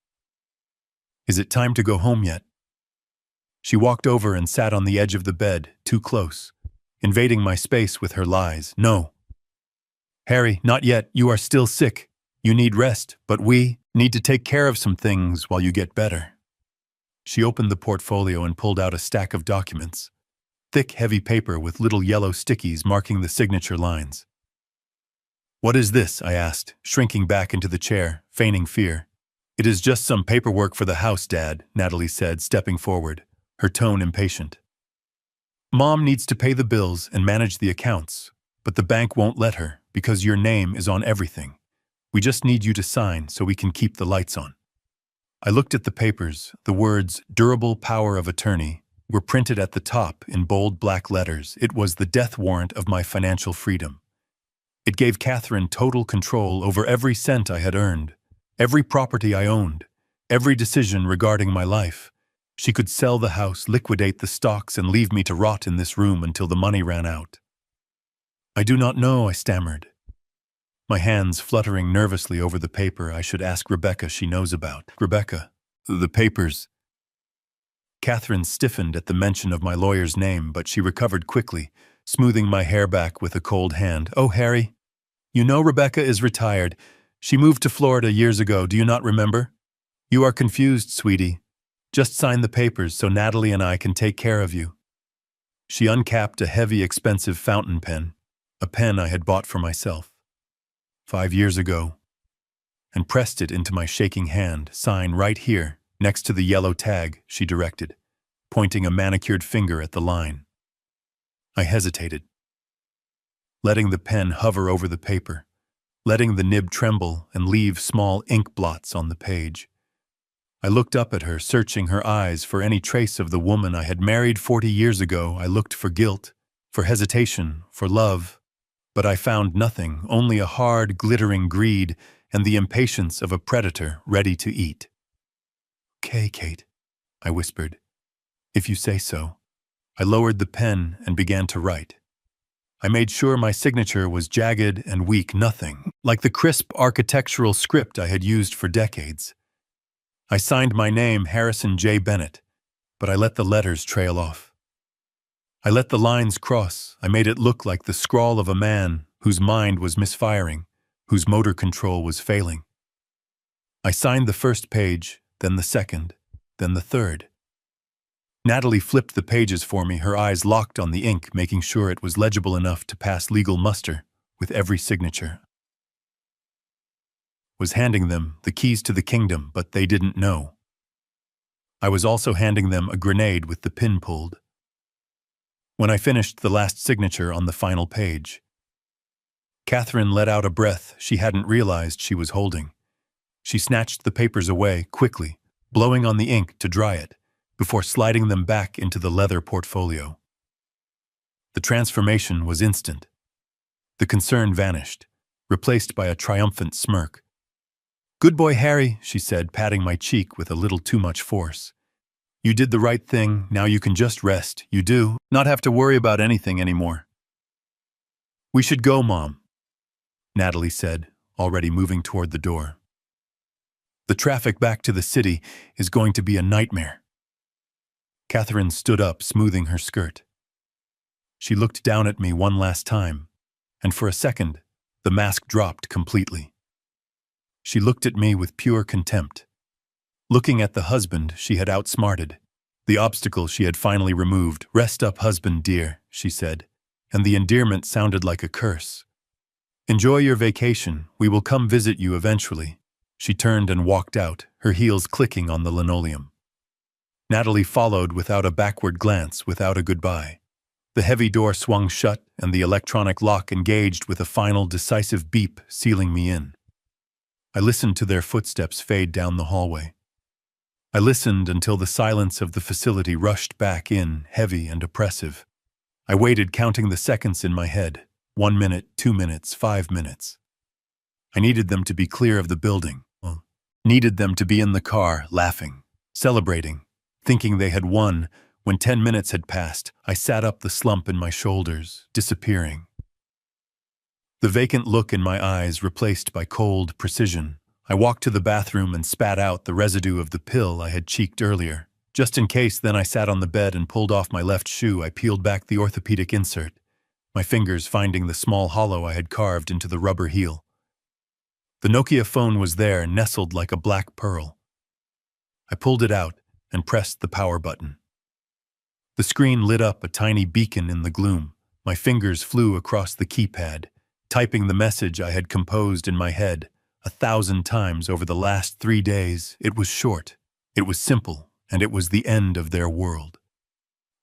A: Is it time to go home yet? She walked over and sat on the edge of the bed, too close, invading my space with her lies. No. Harry, not yet. You are still sick. You need rest, but we need to take care of some things while you get better. She opened the portfolio and pulled out a stack of documents. Thick, heavy paper with little yellow stickies marking the signature lines. What is this? I asked, shrinking back into the chair, feigning fear. It is just some paperwork for the house, Dad, Natalie said, stepping forward, her tone impatient. Mom needs to pay the bills and manage the accounts, but the bank won't let her because your name is on everything. We just need you to sign so we can keep the lights on. I looked at the papers. The words, durable power of attorney, were printed at the top in bold black letters. It was the death warrant of my financial freedom. It gave Catherine total control over every cent I had earned, every property I owned, every decision regarding my life. She could sell the house, liquidate the stocks, and leave me to rot in this room until the money ran out. I do not know, I stammered, my hands fluttering nervously over the paper. I should ask Rebecca, she knows about. Rebecca, the papers. Catherine stiffened at the mention of my lawyer's name, but she recovered quickly, smoothing my hair back with a cold hand. Oh, Harry, you know Rebecca is retired. She moved to Florida years ago, do you not remember? You are confused, sweetie. Just sign the papers so Natalie and I can take care of you. She uncapped a heavy, expensive fountain pen, a pen I had bought for myself 5 years ago, and pressed it into my shaking hand. Sign right here, next to the yellow tag, she directed, pointing a manicured finger at the line. I hesitated, letting the pen hover over the paper, letting the nib tremble and leave small ink blots on the page. I looked up at her, searching her eyes for any trace of the woman I had married 40 years ago. I looked for guilt, for hesitation, for love, but I found nothing, only a hard, glittering greed and the impatience of a predator ready to eat. Okay, Kate, I whispered. If you say so. I lowered the pen and began to write. I made sure my signature was jagged and weak, nothing like the crisp architectural script I had used for decades. I signed my name, Harrison J. Bennett, but I let the letters trail off. I let the lines cross. I made it look like the scrawl of a man whose mind was misfiring, whose motor control was failing. I signed the first page, then the second, then the third. Natalie flipped the pages for me, her eyes locked on the ink, making sure it was legible enough to pass legal muster with every signature. Was handing them the keys to the kingdom, but they didn't know. I was also handing them a grenade with the pin pulled. When I finished the last signature on the final page, Catherine let out a breath she hadn't realized she was holding. She snatched the papers away quickly, blowing on the ink to dry it, before sliding them back into the leather portfolio. The transformation was instant. The concern vanished, replaced by a triumphant smirk. Good boy, Harry, she said, patting my cheek with a little too much force. You did the right thing, now you can just rest. You do not have to worry about anything anymore. We should go, Mom, Natalie said, already moving toward the door. The traffic back to the city is going to be a nightmare. Catherine stood up, smoothing her skirt. She looked down at me one last time, and for a second, the mask dropped completely. She looked at me with pure contempt, looking at the husband she had outsmarted, the obstacle she had finally removed. Rest up, husband dear, she said, and the endearment sounded like a curse. Enjoy your vacation, we will come visit you eventually. She turned and walked out, her heels clicking on the linoleum. Natalie followed without a backward glance, without a goodbye. The heavy door swung shut, and the electronic lock engaged with a final decisive beep, sealing me in. I listened to their footsteps fade down the hallway. I listened until the silence of the facility rushed back in, heavy and oppressive. I waited, counting the seconds in my head. 1 minute, 2 minutes, 5 minutes. I needed them to be clear of the building. Needed them to be in the car, laughing, celebrating, thinking they had won. When 10 minutes had passed, I sat up, the slump in my shoulders, disappearing. The vacant look in my eyes replaced by cold precision. I walked to the bathroom and spat out the residue of the pill I had cheeked earlier. Just in case, then I sat on the bed and pulled off my left shoe. I peeled back the orthopedic insert, my fingers finding the small hollow I had carved into the rubber heel. The Nokia phone was there, nestled like a black pearl. I pulled it out and pressed the power button. The screen lit up a tiny beacon in the gloom. My fingers flew across the keypad, typing the message I had composed in my head 1,000 times over the last 3 days. It was short, it was simple, and it was the end of their world.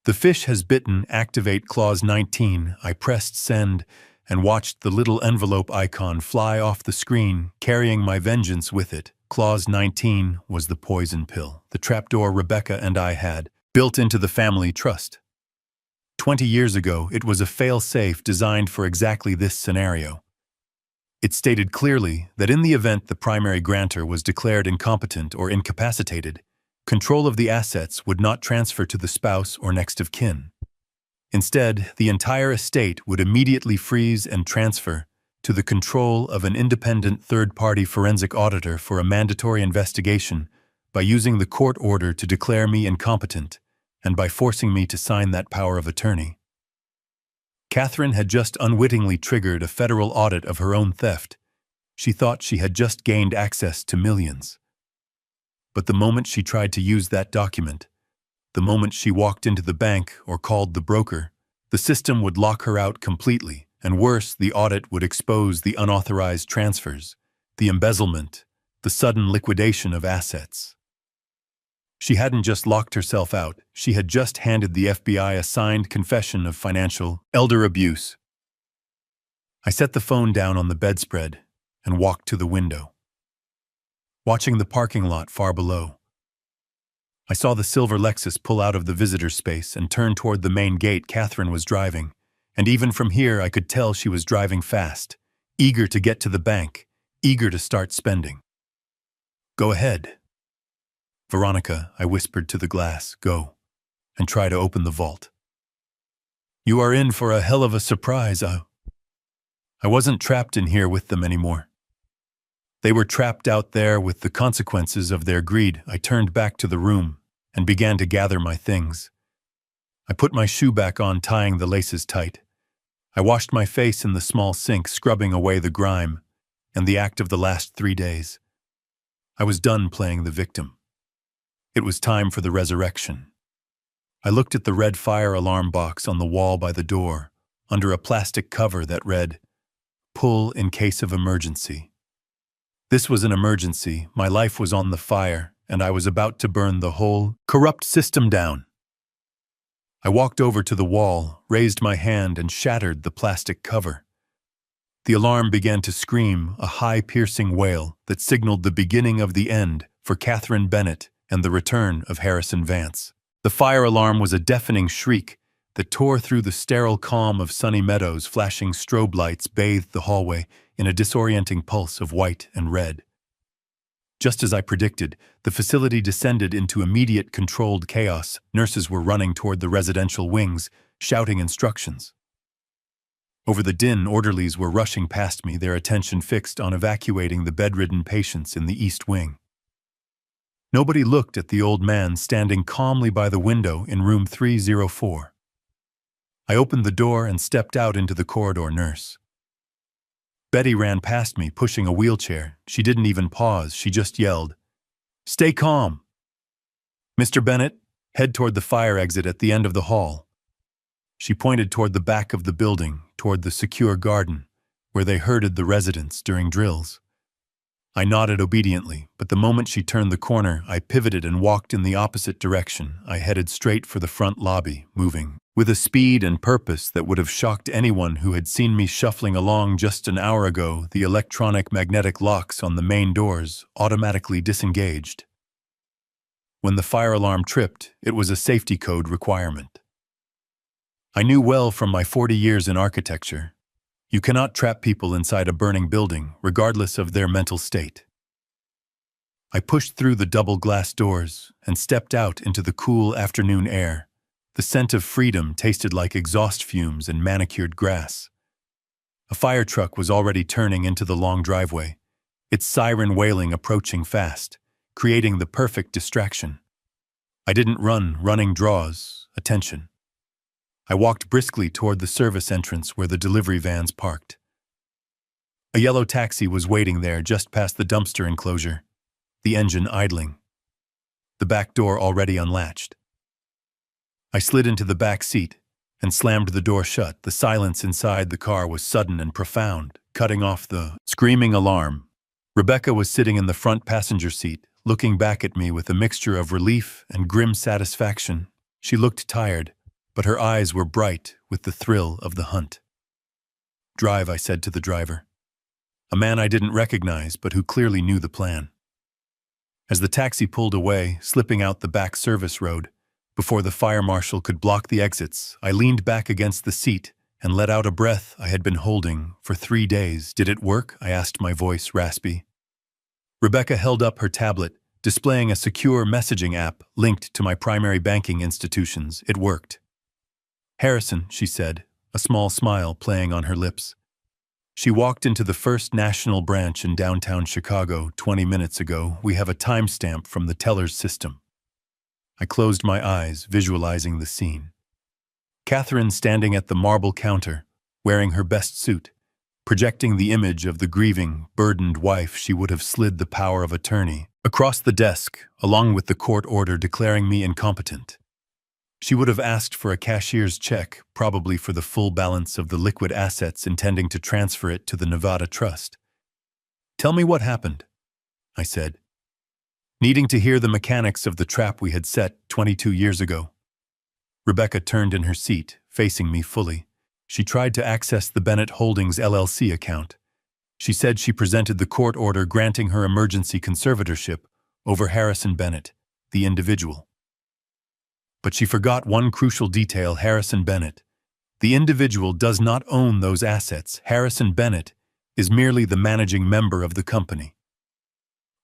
A: The fish has bitten, activate clause 19. I pressed send and watched the little envelope icon fly off the screen, carrying my vengeance with it. Clause 19 was the poison pill, the trapdoor Rebecca and I had built into the family trust. 20 years ago, it was a fail-safe designed for exactly this scenario. It stated clearly that in the event the primary grantor was declared incompetent or incapacitated, control of the assets would not transfer to the spouse or next of kin. Instead, the entire estate would immediately freeze and transfer to the control of an independent third-party forensic auditor for a mandatory investigation by using the court order to declare me incompetent and by forcing me to sign that power of attorney. Catherine had just unwittingly triggered a federal audit of her own theft. She thought she had just gained access to millions. But the moment she tried to use that document, the moment she walked into the bank or called the broker, the system would lock her out completely, and worse, the audit would expose the unauthorized transfers, the embezzlement, the sudden liquidation of assets. She hadn't just locked herself out, she had just handed the FBI a signed confession of financial elder abuse. I set the phone down on the bedspread and walked to the window, watching the parking lot far below. I saw the silver Lexus pull out of the visitor space and turn toward the main gate Catherine was driving, and even from here I could tell she was driving fast, eager to get to the bank, eager to start spending. "Go ahead." "Veronica," I whispered to the glass, "go, and try to open the vault. You are in for a hell of a surprise. I wasn't trapped in here with them anymore. They were trapped out there with the consequences of their greed." I turned back to the room and began to gather my things. I put my shoe back on, tying the laces tight. I washed my face in the small sink, scrubbing away the grime and the act of the last 3 days. I was done playing the victim. It was time for the resurrection. I looked at the red fire alarm box on the wall by the door, under a plastic cover that read, "Pull in case of emergency." This was an emergency. My life was on the fire, and I was about to burn the whole corrupt system down. I walked over to the wall, raised my hand, and shattered the plastic cover. The alarm began to scream, a high, piercing wail that signaled the beginning of the end for Catherine Bennett and the return of Harrison Vance. The fire alarm was a deafening shriek that tore through the sterile calm of Sunny Meadows. Flashing strobe lights bathed the hallway in a disorienting pulse of white and red. Just as I predicted, the facility descended into immediate controlled chaos. Nurses were running toward the residential wings, shouting instructions. Over the din, orderlies were rushing past me, their attention fixed on evacuating the bedridden patients in the East Wing. Nobody looked at the old man standing calmly by the window in room 304. I opened the door and stepped out into the corridor. Nurse Betty ran past me, pushing a wheelchair. She didn't even pause, she just yelled, "Stay calm! Mr. Bennett, head toward the fire exit at the end of the hall." She pointed toward the back of the building, toward the secure garden, where they herded the residents during drills. I nodded obediently, but the moment she turned the corner, I pivoted and walked in the opposite direction. I headed straight for the front lobby, moving with a speed and purpose that would have shocked anyone who had seen me shuffling along just an hour ago. The electronic magnetic locks on the main doors automatically disengaged. When the fire alarm tripped, it was a safety code requirement. I knew well from my 40 years in architecture, you cannot trap people inside a burning building, regardless of their mental state. I pushed through the double glass doors and stepped out into the cool afternoon air. The scent of freedom tasted like exhaust fumes and manicured grass. A fire truck was already turning into the long driveway, its siren wailing approaching fast, creating the perfect distraction. I didn't run, running draws attention. I walked briskly toward the service entrance where the delivery vans parked. A yellow taxi was waiting there just past the dumpster enclosure, the engine idling, the back door already unlatched. I slid into the back seat and slammed the door shut. The silence inside the car was sudden and profound, cutting off the screaming alarm. Rebecca was sitting in the front passenger seat, looking back at me with a mixture of relief and grim satisfaction. She looked tired, but her eyes were bright with the thrill of the hunt. "Drive," I said to the driver, a man I didn't recognize but who clearly knew the plan. As the taxi pulled away, slipping out the back service road, before the fire marshal could block the exits, I leaned back against the seat and let out a breath I had been holding for 3 days. "Did it work?" I asked, my voice raspy. Rebecca held up her tablet, displaying a secure messaging app linked to my primary banking institutions. "It worked." "Harrison," she said, a small smile playing on her lips. She walked into the First National branch in downtown Chicago 20 minutes ago. "We have a timestamp from the teller's system." I closed my eyes, visualizing the scene. Catherine standing at the marble counter, wearing her best suit, projecting the image of the grieving, burdened wife. She would have slid the power of attorney across the desk, along with the court order declaring me incompetent. She would have asked for a cashier's check, probably for the full balance of the liquid assets, intending to transfer it to the Nevada Trust. "Tell me what happened," I said, needing to hear the mechanics of the trap we had set 22 years ago. Rebecca turned in her seat, facing me fully. She tried to access the Bennett Holdings LLC account. She said she presented the court order granting her emergency conservatorship over Harrison Bennett, the individual. But she forgot one crucial detail: Harrison Bennett. The individual does not own those assets. Harrison Bennett is merely the managing member of the company.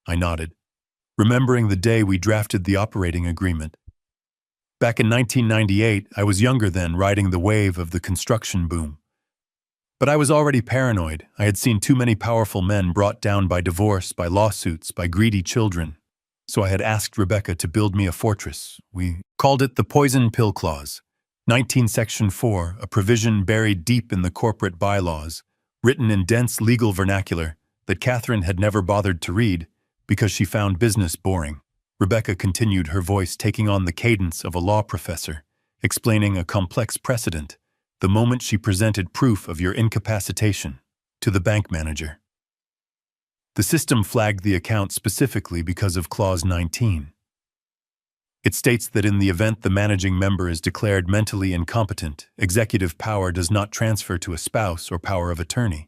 A: I nodded, remembering the day we drafted the operating agreement. Back in 1998, I was younger then, riding the wave of the construction boom. But I was already paranoid. I had seen too many powerful men brought down by divorce, by lawsuits, by greedy children. So I had asked Rebecca to build me a fortress. We called it the Poison Pill Clause. 19 Section 4, a provision buried deep in the corporate bylaws, written in dense legal vernacular that Catherine had never bothered to read because she found business boring. Rebecca continued, her voice taking on the cadence of a law professor, explaining a complex precedent the moment she presented proof of your incapacitation to the bank manager. The system flagged the account specifically because of Clause 19. It states that in the event the managing member is declared mentally incompetent, executive power does not transfer to a spouse or power of attorney.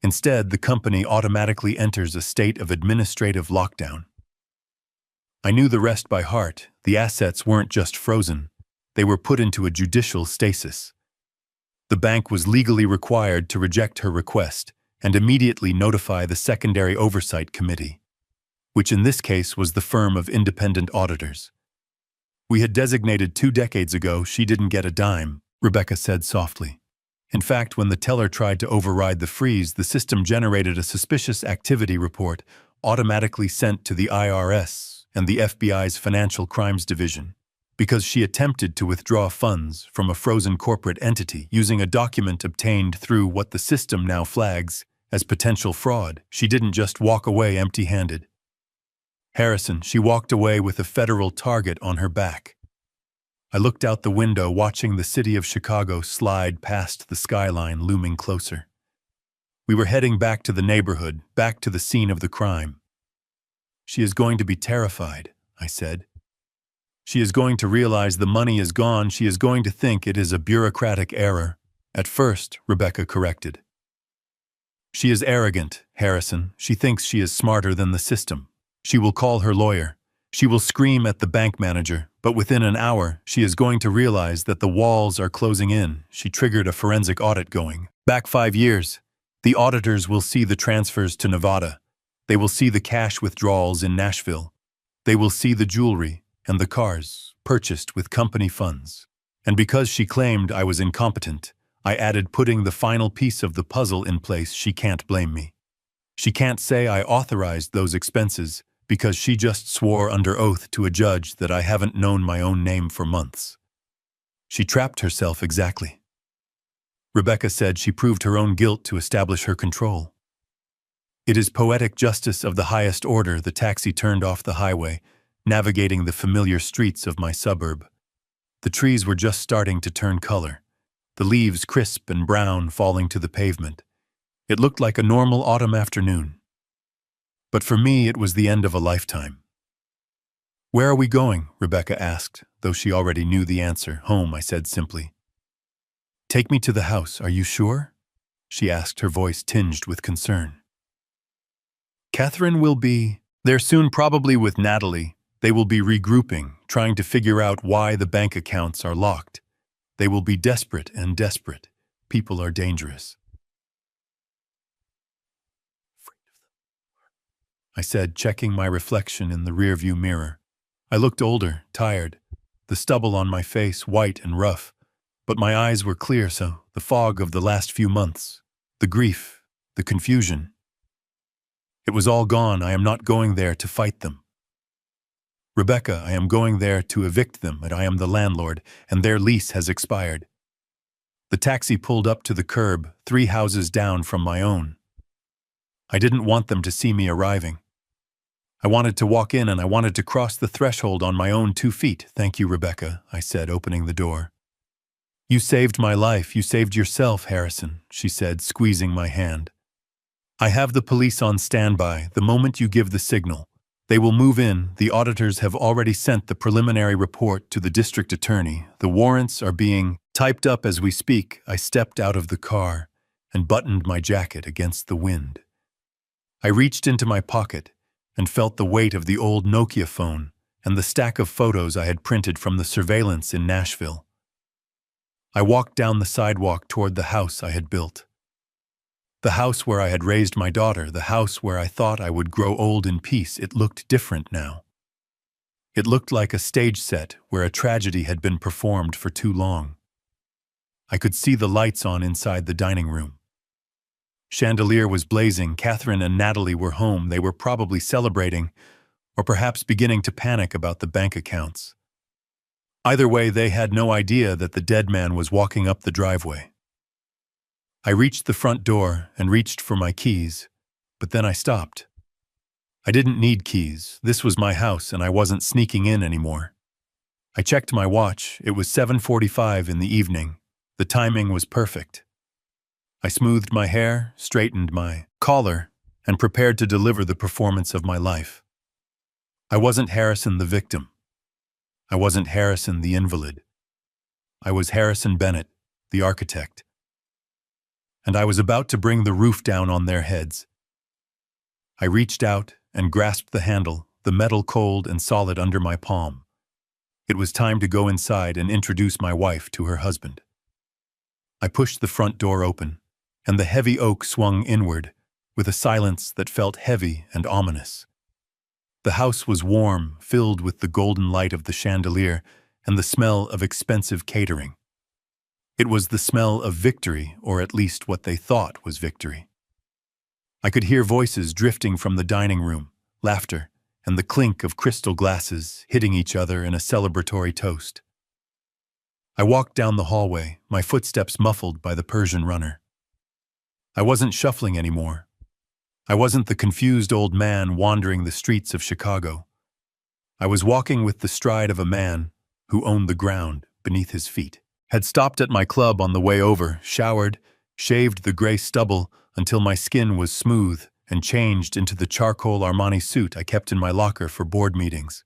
A: Instead, the company automatically enters a state of administrative lockdown. I knew the rest by heart. The assets weren't just frozen, they were put into a judicial stasis. The bank was legally required to reject her request and immediately notify the Secondary Oversight Committee, which in this case was the firm of independent auditors. "We had designated 2 decades ago. She didn't get a dime," Rebecca said softly. In fact, when the teller tried to override the freeze, the system generated a suspicious activity report automatically sent to the IRS and the FBI's Financial Crimes Division, because she attempted to withdraw funds from a frozen corporate entity using a document obtained through what the system now flags as potential fraud. She didn't just walk away empty-handed. Harrison, she walked away with a federal target on her back. I looked out the window, watching the city of Chicago slide past the skyline, looming closer. We were heading back to the neighborhood, back to the scene of the crime. "She is going to be terrified," I said. "She is going to realize the money is gone. She is going to think it is a bureaucratic error." "At first," Rebecca corrected. "She is arrogant, Harrison. She thinks she is smarter than the system. She will call her lawyer. She will scream at the bank manager, but within an hour, she is going to realize that the walls are closing in." She triggered a forensic audit going back 5 years. "The auditors will see the transfers to Nevada. They will see the cash withdrawals in Nashville. They will see the jewelry and the cars purchased with company funds." And because she claimed I was incompetent, I added, putting the final piece of the puzzle in place. "She can't blame me. She can't say I authorized those expenses because she just swore under oath to a judge that I haven't known my own name for months. She trapped herself exactly. Rebecca said she proved her own guilt to establish her control. It is poetic justice of the highest order. The taxi turned off the highway, navigating the familiar streets of my suburb. The trees were just starting to turn color, the leaves crisp and brown falling to the pavement. It looked like a normal autumn afternoon. But for me, it was the end of a lifetime. "Where are we going?" Rebecca asked, though she already knew the answer. "Home," I said simply. "Take me to the house, are you sure?" she asked, her voice tinged with concern. "Catherine will be there soon, probably with Natalie. They will be regrouping, trying to figure out why the bank accounts are locked. They will be desperate and desperate. People are dangerous." I said, checking my reflection in the rearview mirror. I looked older, tired, the stubble on my face white and rough, but my eyes were clear, so the fog of the last few months, the grief, the confusion. It was all gone. I am not going there to fight them. "Rebecca, I am going there to evict them, and I am the landlord, and their lease has expired." The taxi pulled up to the curb, 3 houses down from my own. I didn't want them to see me arriving. I wanted to walk in, and I wanted to cross the threshold on my own 2 feet. "Thank you, Rebecca," I said, opening the door. "You saved my life. You saved yourself, Harrison," she said, squeezing my hand. "I have the police on standby the moment you give the signal. They will move in. The auditors have already sent the preliminary report to the district attorney. The warrants are being typed up as we speak." I stepped out of the car and buttoned my jacket against the wind. I reached into my pocket and felt the weight of the old Nokia phone and the stack of photos I had printed from the surveillance in Nashville. I walked down the sidewalk toward the house I had built. The house where I had raised my daughter, the house where I thought I would grow old in peace. It looked different now. It looked like a stage set where a tragedy had been performed for too long. I could see the lights on inside the dining room. Chandelier was blazing. Catherine and Natalie were home. They were probably celebrating, or perhaps beginning to panic about the bank accounts. Either way, they had no idea that the dead man was walking up the driveway. I reached the front door and reached for my keys, but then I stopped. I didn't need keys. This was my house, and I wasn't sneaking in anymore. I checked my watch. It was 7:45 in the evening. The timing was perfect. I smoothed my hair, straightened my collar, and prepared to deliver the performance of my life. I wasn't Harrison the victim. I wasn't Harrison the invalid. I was Harrison Bennett, the architect. And I was about to bring the roof down on their heads. I reached out and grasped the handle, the metal cold and solid under my palm. It was time to go inside and introduce my wife to her husband. I pushed the front door open, and the heavy oak swung inward, with a silence that felt heavy and ominous. The house was warm, filled with the golden light of the chandelier and the smell of expensive catering. It was the smell of victory, or at least what they thought was victory. I could hear voices drifting from the dining room, laughter, and the clink of crystal glasses hitting each other in a celebratory toast. I walked down the hallway, my footsteps muffled by the Persian runner. I wasn't shuffling anymore. I wasn't the confused old man wandering the streets of Chicago. I was walking with the stride of a man who owned the ground beneath his feet. Had stopped at my club on the way over, showered, shaved the gray stubble until my skin was smooth, and changed into the charcoal Armani suit I kept in my locker for board meetings.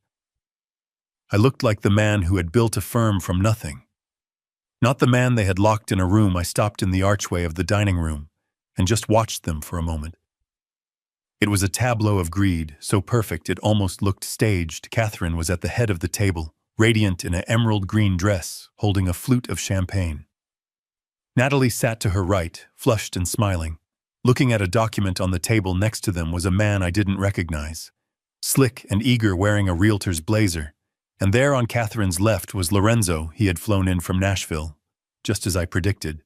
A: I looked like the man who had built a firm from nothing. Not the man they had locked in a room. I stopped in the archway of the dining room and just watched them for a moment. It was a tableau of greed, so perfect it almost looked staged. Catherine was at the head of the table, radiant in an emerald green dress, holding a flute of champagne. Natalie sat to her right, flushed and smiling. Looking at a document on the table next to them was a man I didn't recognize, slick and eager, wearing a realtor's blazer. And there on Catherine's left was Lorenzo. He had flown in from Nashville, just as I predicted.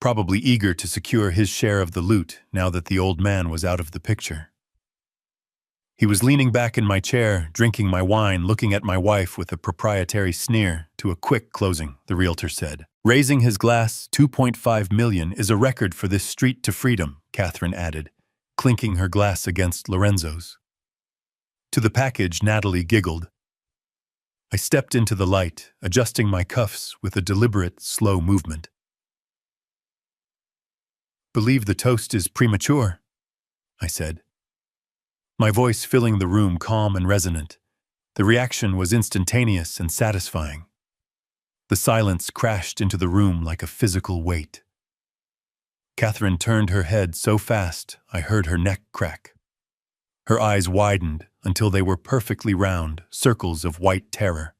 A: probably eager to secure his share of the loot now that the old man was out of the picture. He was leaning back in my chair, drinking my wine, looking at my wife with a proprietary sneer to a quick closing, the realtor said. Raising his glass, 2.5 million is a record for this street to freedom, Catherine added, clinking her glass against Lorenzo's. To the package, Natalie giggled. I stepped into the light, adjusting my cuffs with a deliberate, slow movement. Believe the toast is premature, I said. My voice filling the room calm and resonant. The reaction was instantaneous and satisfying. The silence crashed into the room like a physical weight. Catherine turned her head so fast I heard her neck crack. Her eyes widened until they were perfectly round, circles of white terror.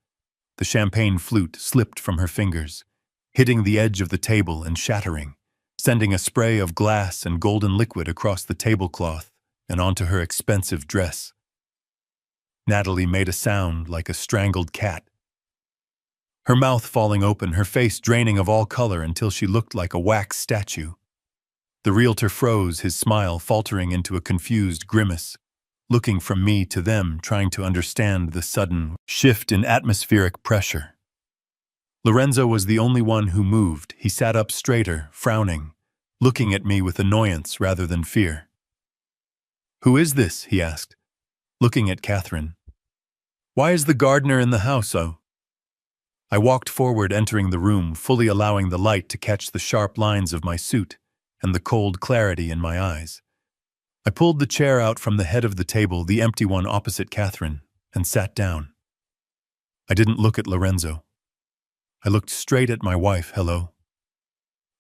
A: The champagne flute slipped from her fingers, hitting the edge of the table and shattering, sending a spray of glass and golden liquid across the tablecloth and onto her expensive dress. Natalie made a sound like a strangled cat. Her mouth falling open, her face draining of all color until she looked like a wax statue. The realtor froze, his smile faltering into a confused grimace, looking from me to them, trying to understand the sudden shift in atmospheric pressure. Lorenzo was the only one who moved. He sat up straighter, frowning, looking at me with annoyance rather than fear. Who is this? He asked, looking at Catherine. Why is the gardener in the house, oh? I walked forward, entering the room, fully allowing the light to catch the sharp lines of my suit and the cold clarity in my eyes. I pulled the chair out from the head of the table, the empty one opposite Catherine, and sat down. I didn't look at Lorenzo. I looked straight at my wife. Hello.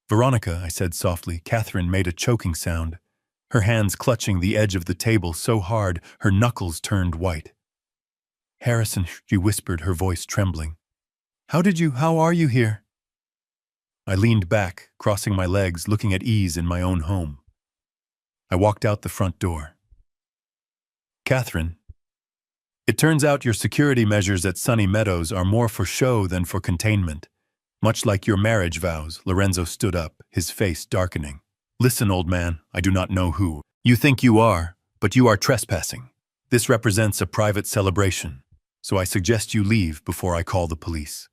A: Veronica, I said softly. Catherine made a choking sound, her hands clutching the edge of the table so hard her knuckles turned white. Harrison, she whispered, her voice trembling. How are you here? I leaned back, crossing my legs, looking at ease in my own home. I walked out the front door. Catherine, it turns out your security measures at Sunny Meadows are more for show than for containment. Much like your marriage vows. Lorenzo stood up, his face darkening. Listen, old man, I do not know who you think you are, but you are trespassing. This represents a private celebration, so I suggest you leave before I call the police.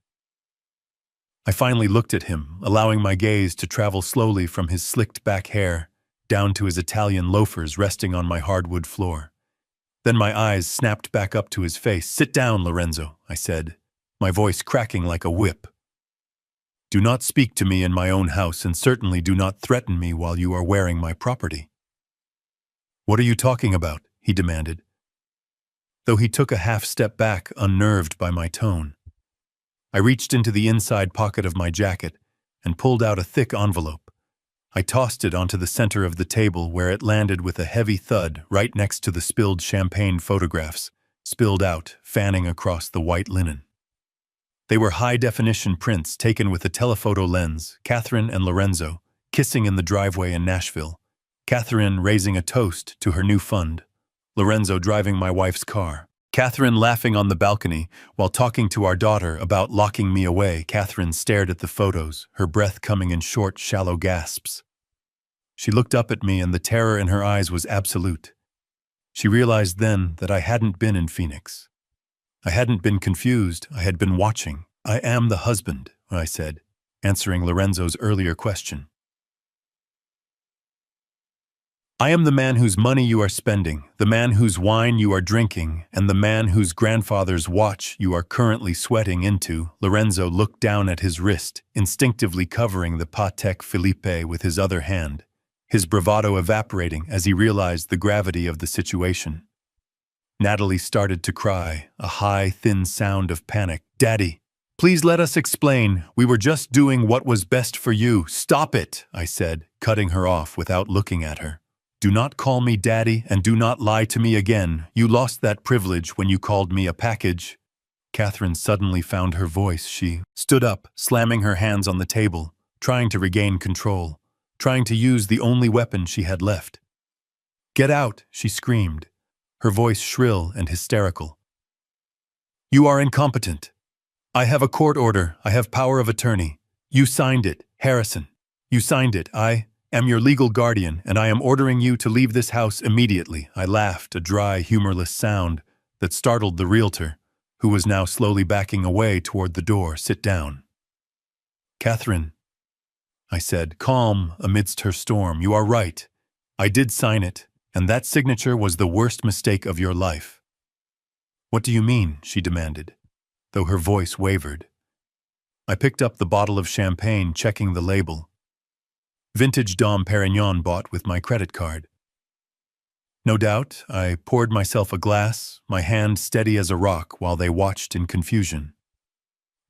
A: I finally looked at him, allowing my gaze to travel slowly from his slicked back hair down to his Italian loafers resting on my hardwood floor. Then my eyes snapped back up to his face. Sit down, Lorenzo, I said, my voice cracking like a whip. Do not speak to me in my own house, and certainly do not threaten me while you are wearing my property. What are you talking about? He demanded, though he took a half step back, unnerved by my tone. I reached into the inside pocket of my jacket and pulled out a thick envelope. I tossed it onto the center of the table, where it landed with a heavy thud right next to the spilled champagne photographs, spilled out, fanning across the white linen. They were high-definition prints taken with a telephoto lens, Catherine and Lorenzo kissing in the driveway in Nashville, Catherine raising a toast to her new fund, Lorenzo driving my wife's car, Catherine laughing on the balcony while talking to our daughter about locking me away. Catherine stared at the photos, her breath coming in short, shallow gasps. She looked up at me, and the terror in her eyes was absolute. She realized then that I hadn't been in Phoenix. I hadn't been confused, I had been watching. I am the husband, I said, answering Lorenzo's earlier question. I am the man whose money you are spending, the man whose wine you are drinking, and the man whose grandfather's watch you are currently sweating into. Lorenzo looked down at his wrist, instinctively covering the Patek Philippe with his other hand, his bravado evaporating as he realized the gravity of the situation. Natalie started to cry, a high, thin sound of panic. Daddy, please let us explain. We were just doing what was best for you. Stop it, I said, cutting her off without looking at her. Do not call me Daddy, and do not lie to me again. You lost that privilege when you called me a package. Catherine suddenly found her voice. She stood up, slamming her hands on the table, trying to regain control, trying to use the only weapon she had left. Get out, she screamed, her voice shrill and hysterical. You are incompetent. I have a court order. I have power of attorney. You signed it, Harrison. You signed it. I am your legal guardian, and I am ordering you to leave this house immediately. I laughed, a dry, humorless sound that startled the realtor, who was now slowly backing away toward the door. Sit down. Catherine, I said, calm amidst her storm. You are right. I did sign it, and that signature was the worst mistake of your life. What do you mean? She demanded, though her voice wavered. I picked up the bottle of champagne, checking the label. Vintage Dom Perignon, bought with my credit card. No doubt, I poured myself a glass, my hand steady as a rock, while they watched in confusion.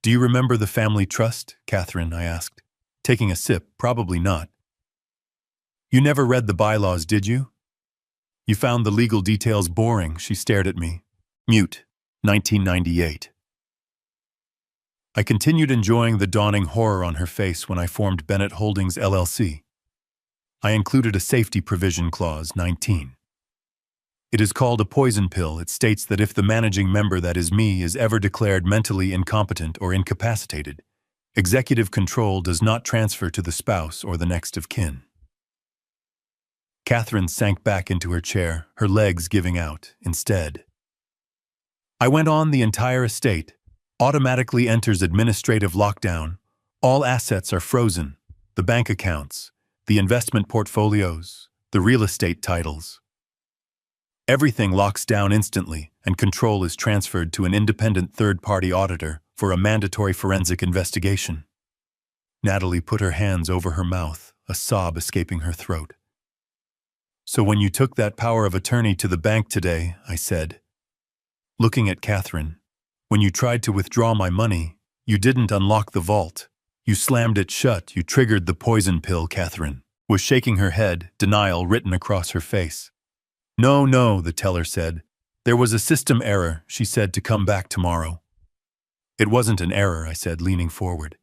A: Do you remember the family trust, Catherine? I asked, taking a sip. Probably not. You never read the bylaws, did you? You found the legal details boring. She stared at me. Mute. 1998. I continued enjoying the dawning horror on her face when I formed Bennett Holdings LLC. I included a safety provision clause, 19. It is called a poison pill. It states that if the managing member, that is me, is ever declared mentally incompetent or incapacitated, executive control does not transfer to the spouse or the next of kin. Catherine sank back into her chair, her legs giving out. Instead, I went on. The entire estate automatically enters administrative lockdown. All assets are frozen. The bank accounts, the investment portfolios, the real estate titles. Everything locks down instantly, and control is transferred to an independent third-party auditor for a mandatory forensic investigation. Natalie put her hands over her mouth, a sob escaping her throat. So when you took that power of attorney to the bank today, I said, looking at Catherine, when you tried to withdraw my money, you didn't unlock the vault. You slammed it shut. You triggered the poison pill. Catherine was shaking her head, denial written across her face. No, the teller said. There was a system error. She said to come back tomorrow. It wasn't an error, I said, leaning forward.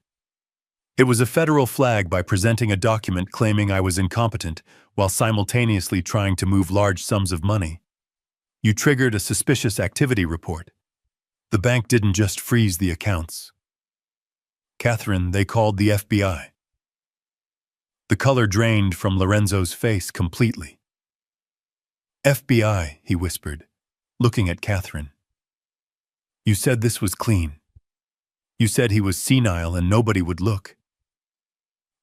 A: It was a federal flag by presenting a document claiming I was incompetent while simultaneously trying to move large sums of money. You triggered a suspicious activity report. The bank didn't just freeze the accounts. Catherine, they called the FBI. The color drained from Lorenzo's face completely. FBI, he whispered, looking at Catherine. You said this was clean. You said he was senile and nobody would look.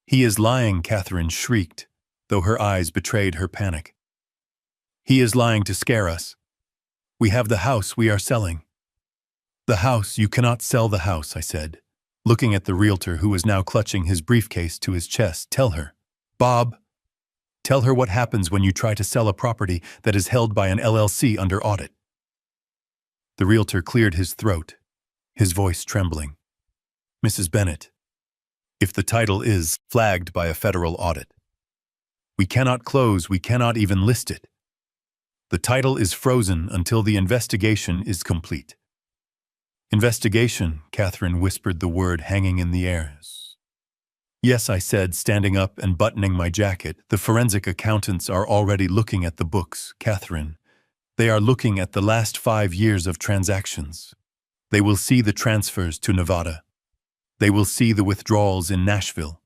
A: He is lying, Catherine shrieked, though her eyes betrayed her panic. He is lying to scare us. We have the house we are selling. The house, you cannot sell the house, I said, looking at the realtor who was now clutching his briefcase to his chest. Tell her. Bob, tell her what happens when you try to sell a property that is held by an LLC under audit. The realtor cleared his throat, his voice trembling. Mrs. Bennett, if the title is flagged by a federal audit, we cannot close, we cannot even list it. The title is frozen until the investigation is complete. Investigation, Catherine whispered, the word hanging in the air. Yes, I said, standing up and buttoning my jacket. The forensic accountants are already looking at the books, Catherine. They are looking at the last 5 years of transactions. They will see the transfers to Nevada. They will see the withdrawals in Nashville.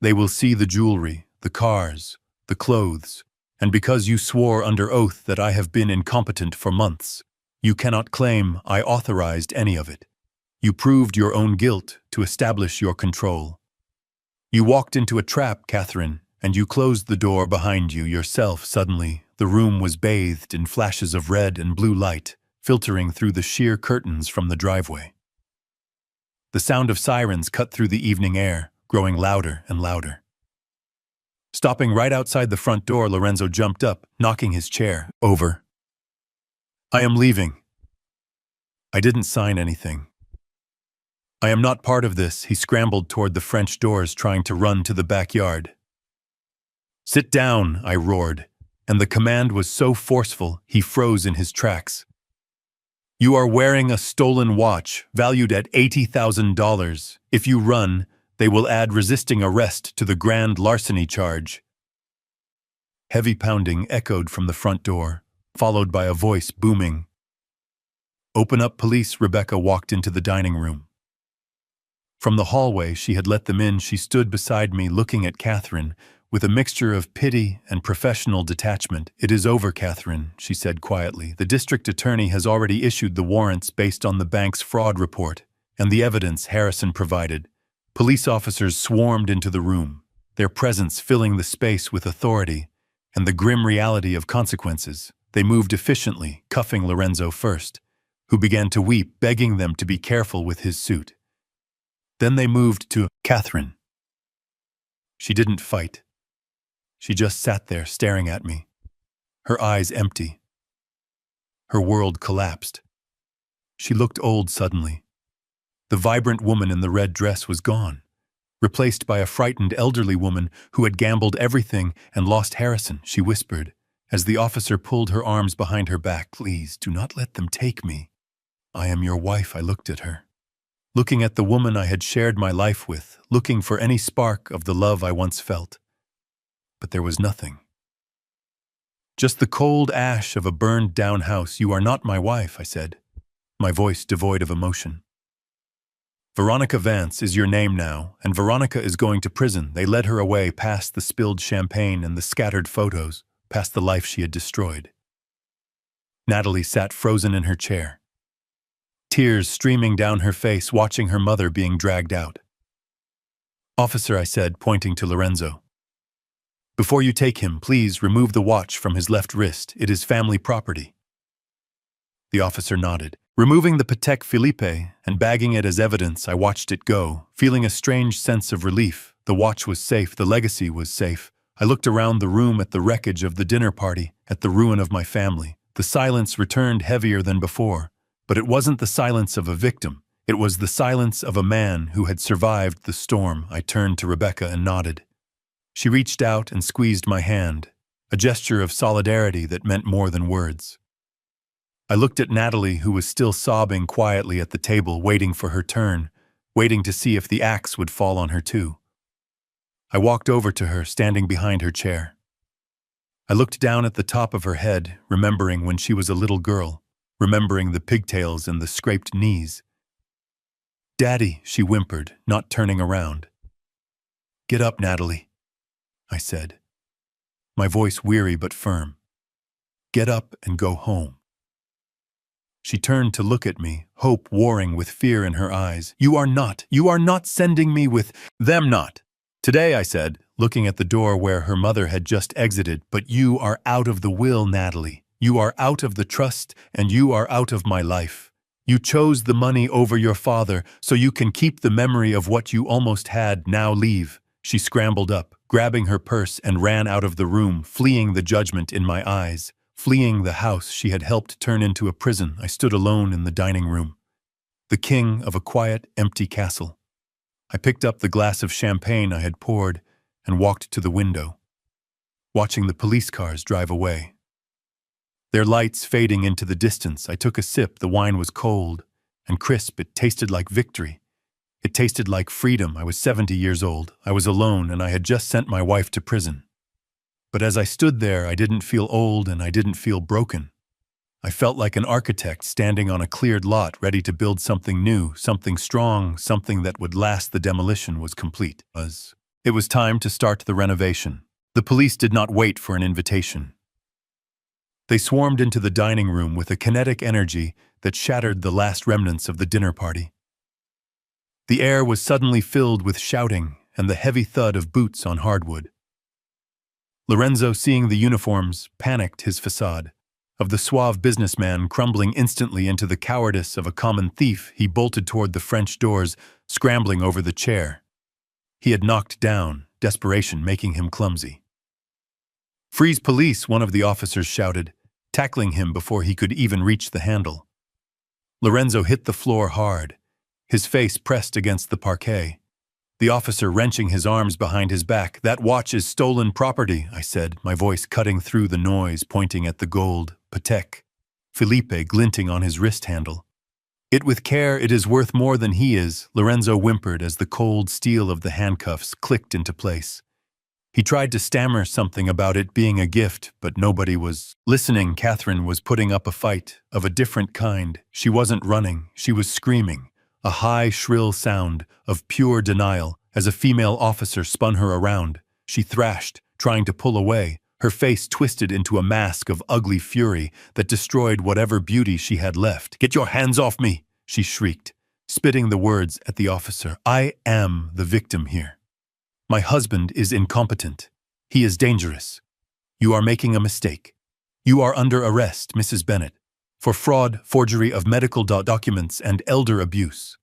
A: They will see the jewelry, the cars, the clothes. And because you swore under oath that I have been incompetent for months, you cannot claim I authorized any of it. You proved your own guilt to establish your control. You walked into a trap, Catherine, and you closed the door behind you yourself. Suddenly, the room was bathed in flashes of red and blue light, filtering through the sheer curtains from the driveway. The sound of sirens cut through the evening air, growing louder and louder. Stopping right outside the front door, Lorenzo jumped up, knocking his chair over. I am leaving. I didn't sign anything. I am not part of this. He scrambled toward the French doors, trying to run to the backyard. Sit down, I roared, and the command was so forceful he froze in his tracks. You are wearing a stolen watch, valued at $80,000. If you run, they will add resisting arrest to the grand larceny charge. Heavy pounding echoed from the front door, followed by a voice booming. Open up, police. Rebecca walked into the dining room. From the hallway she had let them in, she stood beside me looking at Catherine, with a mixture of pity and professional detachment. "It is over, Catherine," she said quietly. "The district attorney has already issued the warrants based on the bank's fraud report and the evidence Harrison provided." Police officers swarmed into the room, their presence filling the space with authority and the grim reality of consequences. They moved efficiently, cuffing Lorenzo first, who began to weep, begging them to be careful with his suit. Then they moved to Catherine. She didn't fight. She just sat there staring at me, her eyes empty. Her world collapsed. She looked old suddenly. The vibrant woman in the red dress was gone, replaced by a frightened elderly woman who had gambled everything and lost Harrison. She whispered, as the officer pulled her arms behind her back, "Please, do not let them take me. I am your wife." I looked at her, looking at the woman I had shared my life with, looking for any spark of the love I once felt. But there was nothing. Just the cold ash of a burned-down house. "You are not my wife," I said, my voice devoid of emotion. "Veronica Vance is your name now, and Veronica is going to prison." They led her away past the spilled champagne and the scattered photos, past the life she had destroyed. Natalie sat frozen in her chair, tears streaming down her face, watching her mother being dragged out. "Officer," I said, pointing to Lorenzo, "before you take him, please remove the watch from his left wrist. It is family property." The officer nodded. Removing the Patek Philippe and bagging it as evidence, I watched it go, feeling a strange sense of relief. The watch was safe, the legacy was safe. I looked around the room at the wreckage of the dinner party, at the ruin of my family. The silence returned heavier than before, but it wasn't the silence of a victim. It was the silence of a man who had survived the storm. I turned to Rebecca and nodded. She reached out and squeezed my hand, a gesture of solidarity that meant more than words. I looked at Natalie, who was still sobbing quietly at the table, waiting for her turn, waiting to see if the axe would fall on her too. I walked over to her, standing behind her chair. I looked down at the top of her head, remembering when she was a little girl, remembering the pigtails and the scraped knees. "Daddy," she whimpered, not turning around. "Get up, Natalie," I said, my voice weary but firm. "Get up and go home." She turned to look at me, hope warring with fear in her eyes. You are not sending me with them, not today," I said, looking at the door where her mother had just exited. "But you are out of the will, Natalie. You are out of the trust, and you are out of my life. You chose the money over your father, so you can keep the memory of what you almost had. Now leave." She scrambled up, grabbing her purse, and ran out of the room, fleeing the judgment in my eyes, fleeing the house she had helped turn into a prison. I stood alone in the dining room, the king of a quiet, empty castle. I picked up the glass of champagne I had poured and walked to the window, watching the police cars drive away. Their lights fading into the distance, I took a sip. The wine was cold and crisp. It tasted like victory. It tasted like freedom. I was 70 years old. I was alone, and I had just sent my wife to prison. But as I stood there, I didn't feel old and I didn't feel broken. I felt like an architect standing on a cleared lot, ready to build something new, something strong, something that would last. The demolition was complete. It was time to start the renovation. The police did not wait for an invitation. They swarmed into the dining room with a kinetic energy that shattered the last remnants of the dinner party. The air was suddenly filled with shouting and the heavy thud of boots on hardwood. Lorenzo, seeing the uniforms, panicked. His facade of the suave businessman crumbling instantly into the cowardice of a common thief. He bolted toward the French doors, scrambling over the chair he had knocked down, desperation making him clumsy. "Freeze, police!" one of the officers shouted, tackling him before he could even reach the handle. Lorenzo hit the floor hard, his face pressed against the parquet. The officer wrenching his arms behind his back. "That watch is stolen property," I said, my voice cutting through the noise, pointing at the gold Patek Philippe glinting on his wrist handle. "It with care, it is worth more than he is," Lorenzo whimpered as the cold steel of the handcuffs clicked into place. He tried to stammer something about it being a gift, but nobody was listening. Catherine was putting up a fight of a different kind. She wasn't running, she was screaming, a high, shrill sound of pure denial as a female officer spun her around. She thrashed, trying to pull away, her face twisted into a mask of ugly fury that destroyed whatever beauty she had left. "Get your hands off me!" she shrieked, spitting the words at the officer. "I am the victim here. My husband is incompetent. He is dangerous. You are making a mistake. You are under arrest, Mrs. Bennett, for fraud, forgery of medical documents, and elder abuse."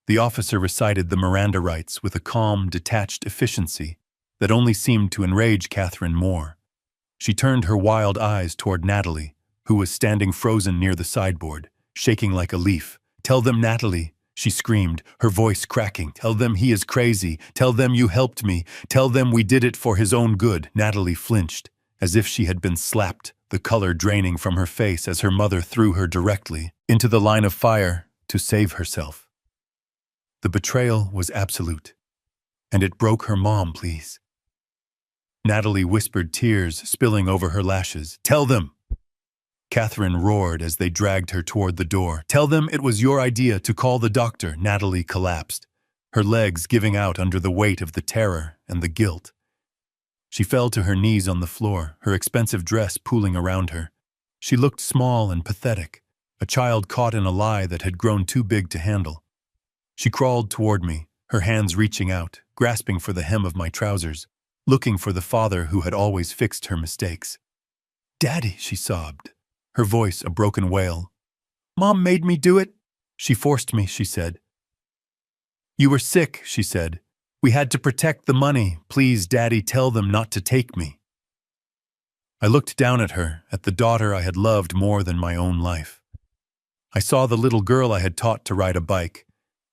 A: The officer recited the Miranda rights with a calm, detached efficiency that only seemed to enrage Catherine more. She turned her wild eyes toward Natalie, who was standing frozen near the sideboard, shaking like a leaf. "Tell them, Natalie," she screamed, her voice cracking. "Tell them he is crazy. Tell them you helped me. Tell them we did it for his own good." Natalie flinched, as if she had been slapped, the color draining from her face as her mother threw her directly into the line of fire to save herself. The betrayal was absolute, and it broke her mom, please. Natalie whispered, tears spilling over her lashes. "Tell them!" Catherine roared as they dragged her toward the door. "Tell them it was your idea to call the doctor." Natalie collapsed, her legs giving out under the weight of the terror and the guilt. She fell to her knees on the floor, her expensive dress pooling around her. She looked small and pathetic, a child caught in a lie that had grown too big to handle. She crawled toward me, her hands reaching out, grasping for the hem of my trousers, looking for the father who had always fixed her mistakes. "Daddy," she sobbed, her voice a broken wail. "Mom made me do it." "She forced me," she said. "You were sick," she said. "We had to protect the money. Please, Daddy, tell them not to take me." I looked down at her, at the daughter I had loved more than my own life. I saw the little girl I had taught to ride a bike.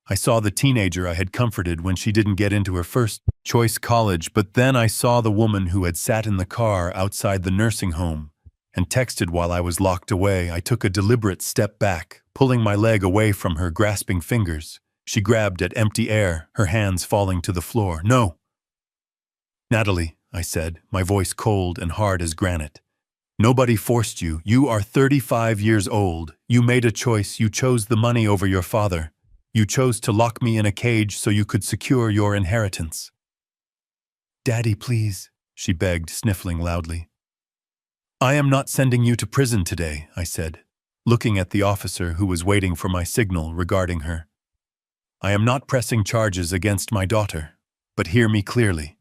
A: I saw the teenager I had comforted when she didn't get into her first choice college, but then I saw the woman who had sat in the car outside the nursing home and texted while I was locked away. I took a deliberate step back, pulling my leg away from her grasping fingers. She grabbed at empty air, her hands falling to the floor. "No." "Natalie," I said, my voice cold and hard as granite. "Nobody forced you. You are 35 years old. You made a choice. You chose the money over your father. You chose to lock me in a cage so you could secure your inheritance." "Daddy, please," she begged, sniffling loudly. "I am not sending you to prison today," I said, looking at the officer who was waiting for my signal regarding her. "I am not pressing charges against my daughter, but hear me clearly.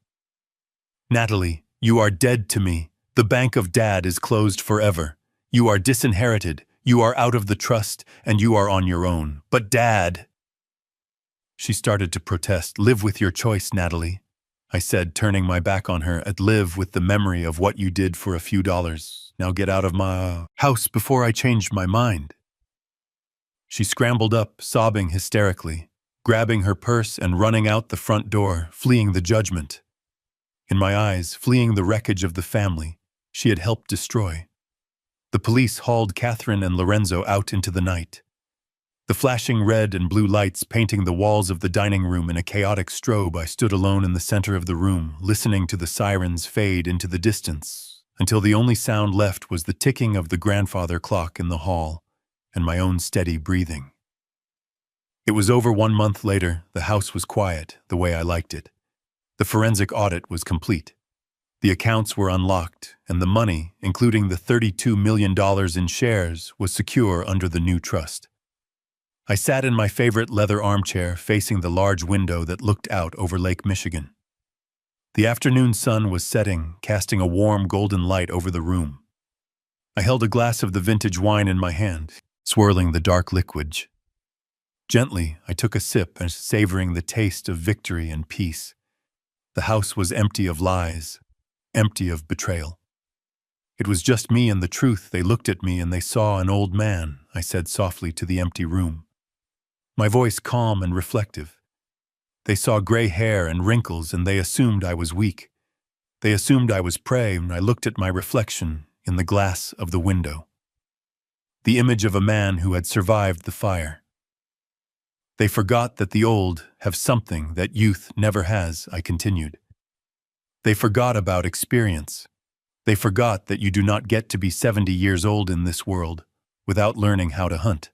A: Natalie, you are dead to me. The bank of Dad is closed forever. You are disinherited, you are out of the trust, and you are on your own. But Dad—" She started to protest. "Live with your choice, Natalie," I said, turning my back on her. "Live with the memory of what you did for a few dollars. Now get out of my house before I change my mind." She scrambled up, sobbing hysterically, grabbing her purse and running out the front door, fleeing the judgment. In my eyes, fleeing the wreckage of the family she had helped destroy. The police hauled Catherine and Lorenzo out into the night. The flashing red and blue lights painting the walls of the dining room in a chaotic strobe. I stood alone in the center of the room, listening to the sirens fade into the distance, until the only sound left was the ticking of the grandfather clock in the hall and my own steady breathing. It was over 1 month later. The house was quiet, the way I liked it. The forensic audit was complete. The accounts were unlocked, and the money, including the $32 million in shares, was secure under the new trust. I sat in my favorite leather armchair facing the large window that looked out over Lake Michigan. The afternoon sun was setting, casting a warm golden light over the room. I held a glass of the vintage wine in my hand, swirling the dark liquid. Gently, I took a sip, and savoring the taste of victory and peace. The house was empty of lies, empty of betrayal. It was just me and the truth. They looked at me and they saw an old man, I said softly to the empty room, my voice calm and reflective. They saw gray hair and wrinkles, and they assumed I was weak. They assumed I was prey, and I looked at my reflection in the glass of the window. The image of a man who had survived the fire. They forgot that the old have something that youth never has, I continued. They forgot about experience. They forgot that you do not get to be 70 years old in this world without learning how to hunt.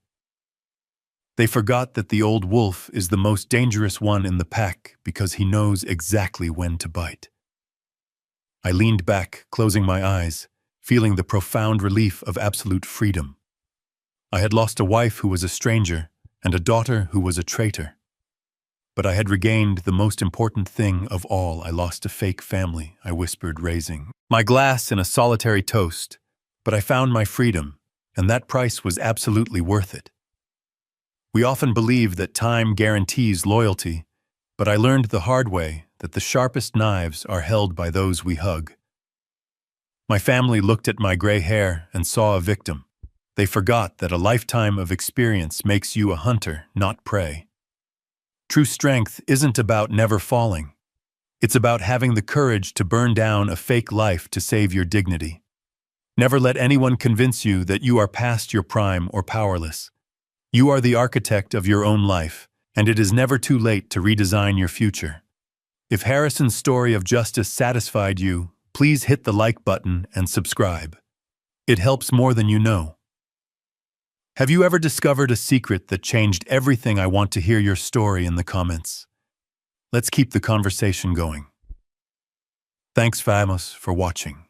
A: They forgot that the old wolf is the most dangerous one in the pack because he knows exactly when to bite. I leaned back, closing my eyes, feeling the profound relief of absolute freedom. I had lost a wife who was a stranger and a daughter who was a traitor. But I had regained the most important thing of all. I lost a fake family, I whispered, raising my glass in a solitary toast. But I found my freedom, and that price was absolutely worth it. We often believe that time guarantees loyalty, but I learned the hard way that the sharpest knives are held by those we hug. My family looked at my gray hair and saw a victim. They forgot that a lifetime of experience makes you a hunter, not prey. True strength isn't about never falling. It's about having the courage to burn down a fake life to save your dignity. Never let anyone convince you that you are past your prime or powerless. You are the architect of your own life, and it is never too late to redesign your future. If Harrison's story of justice satisfied you, please hit the like button and subscribe. It helps more than you know. Have you ever discovered a secret that changed everything? I want to hear your story in the comments. Let's keep the conversation going. Thanks, famos, for watching.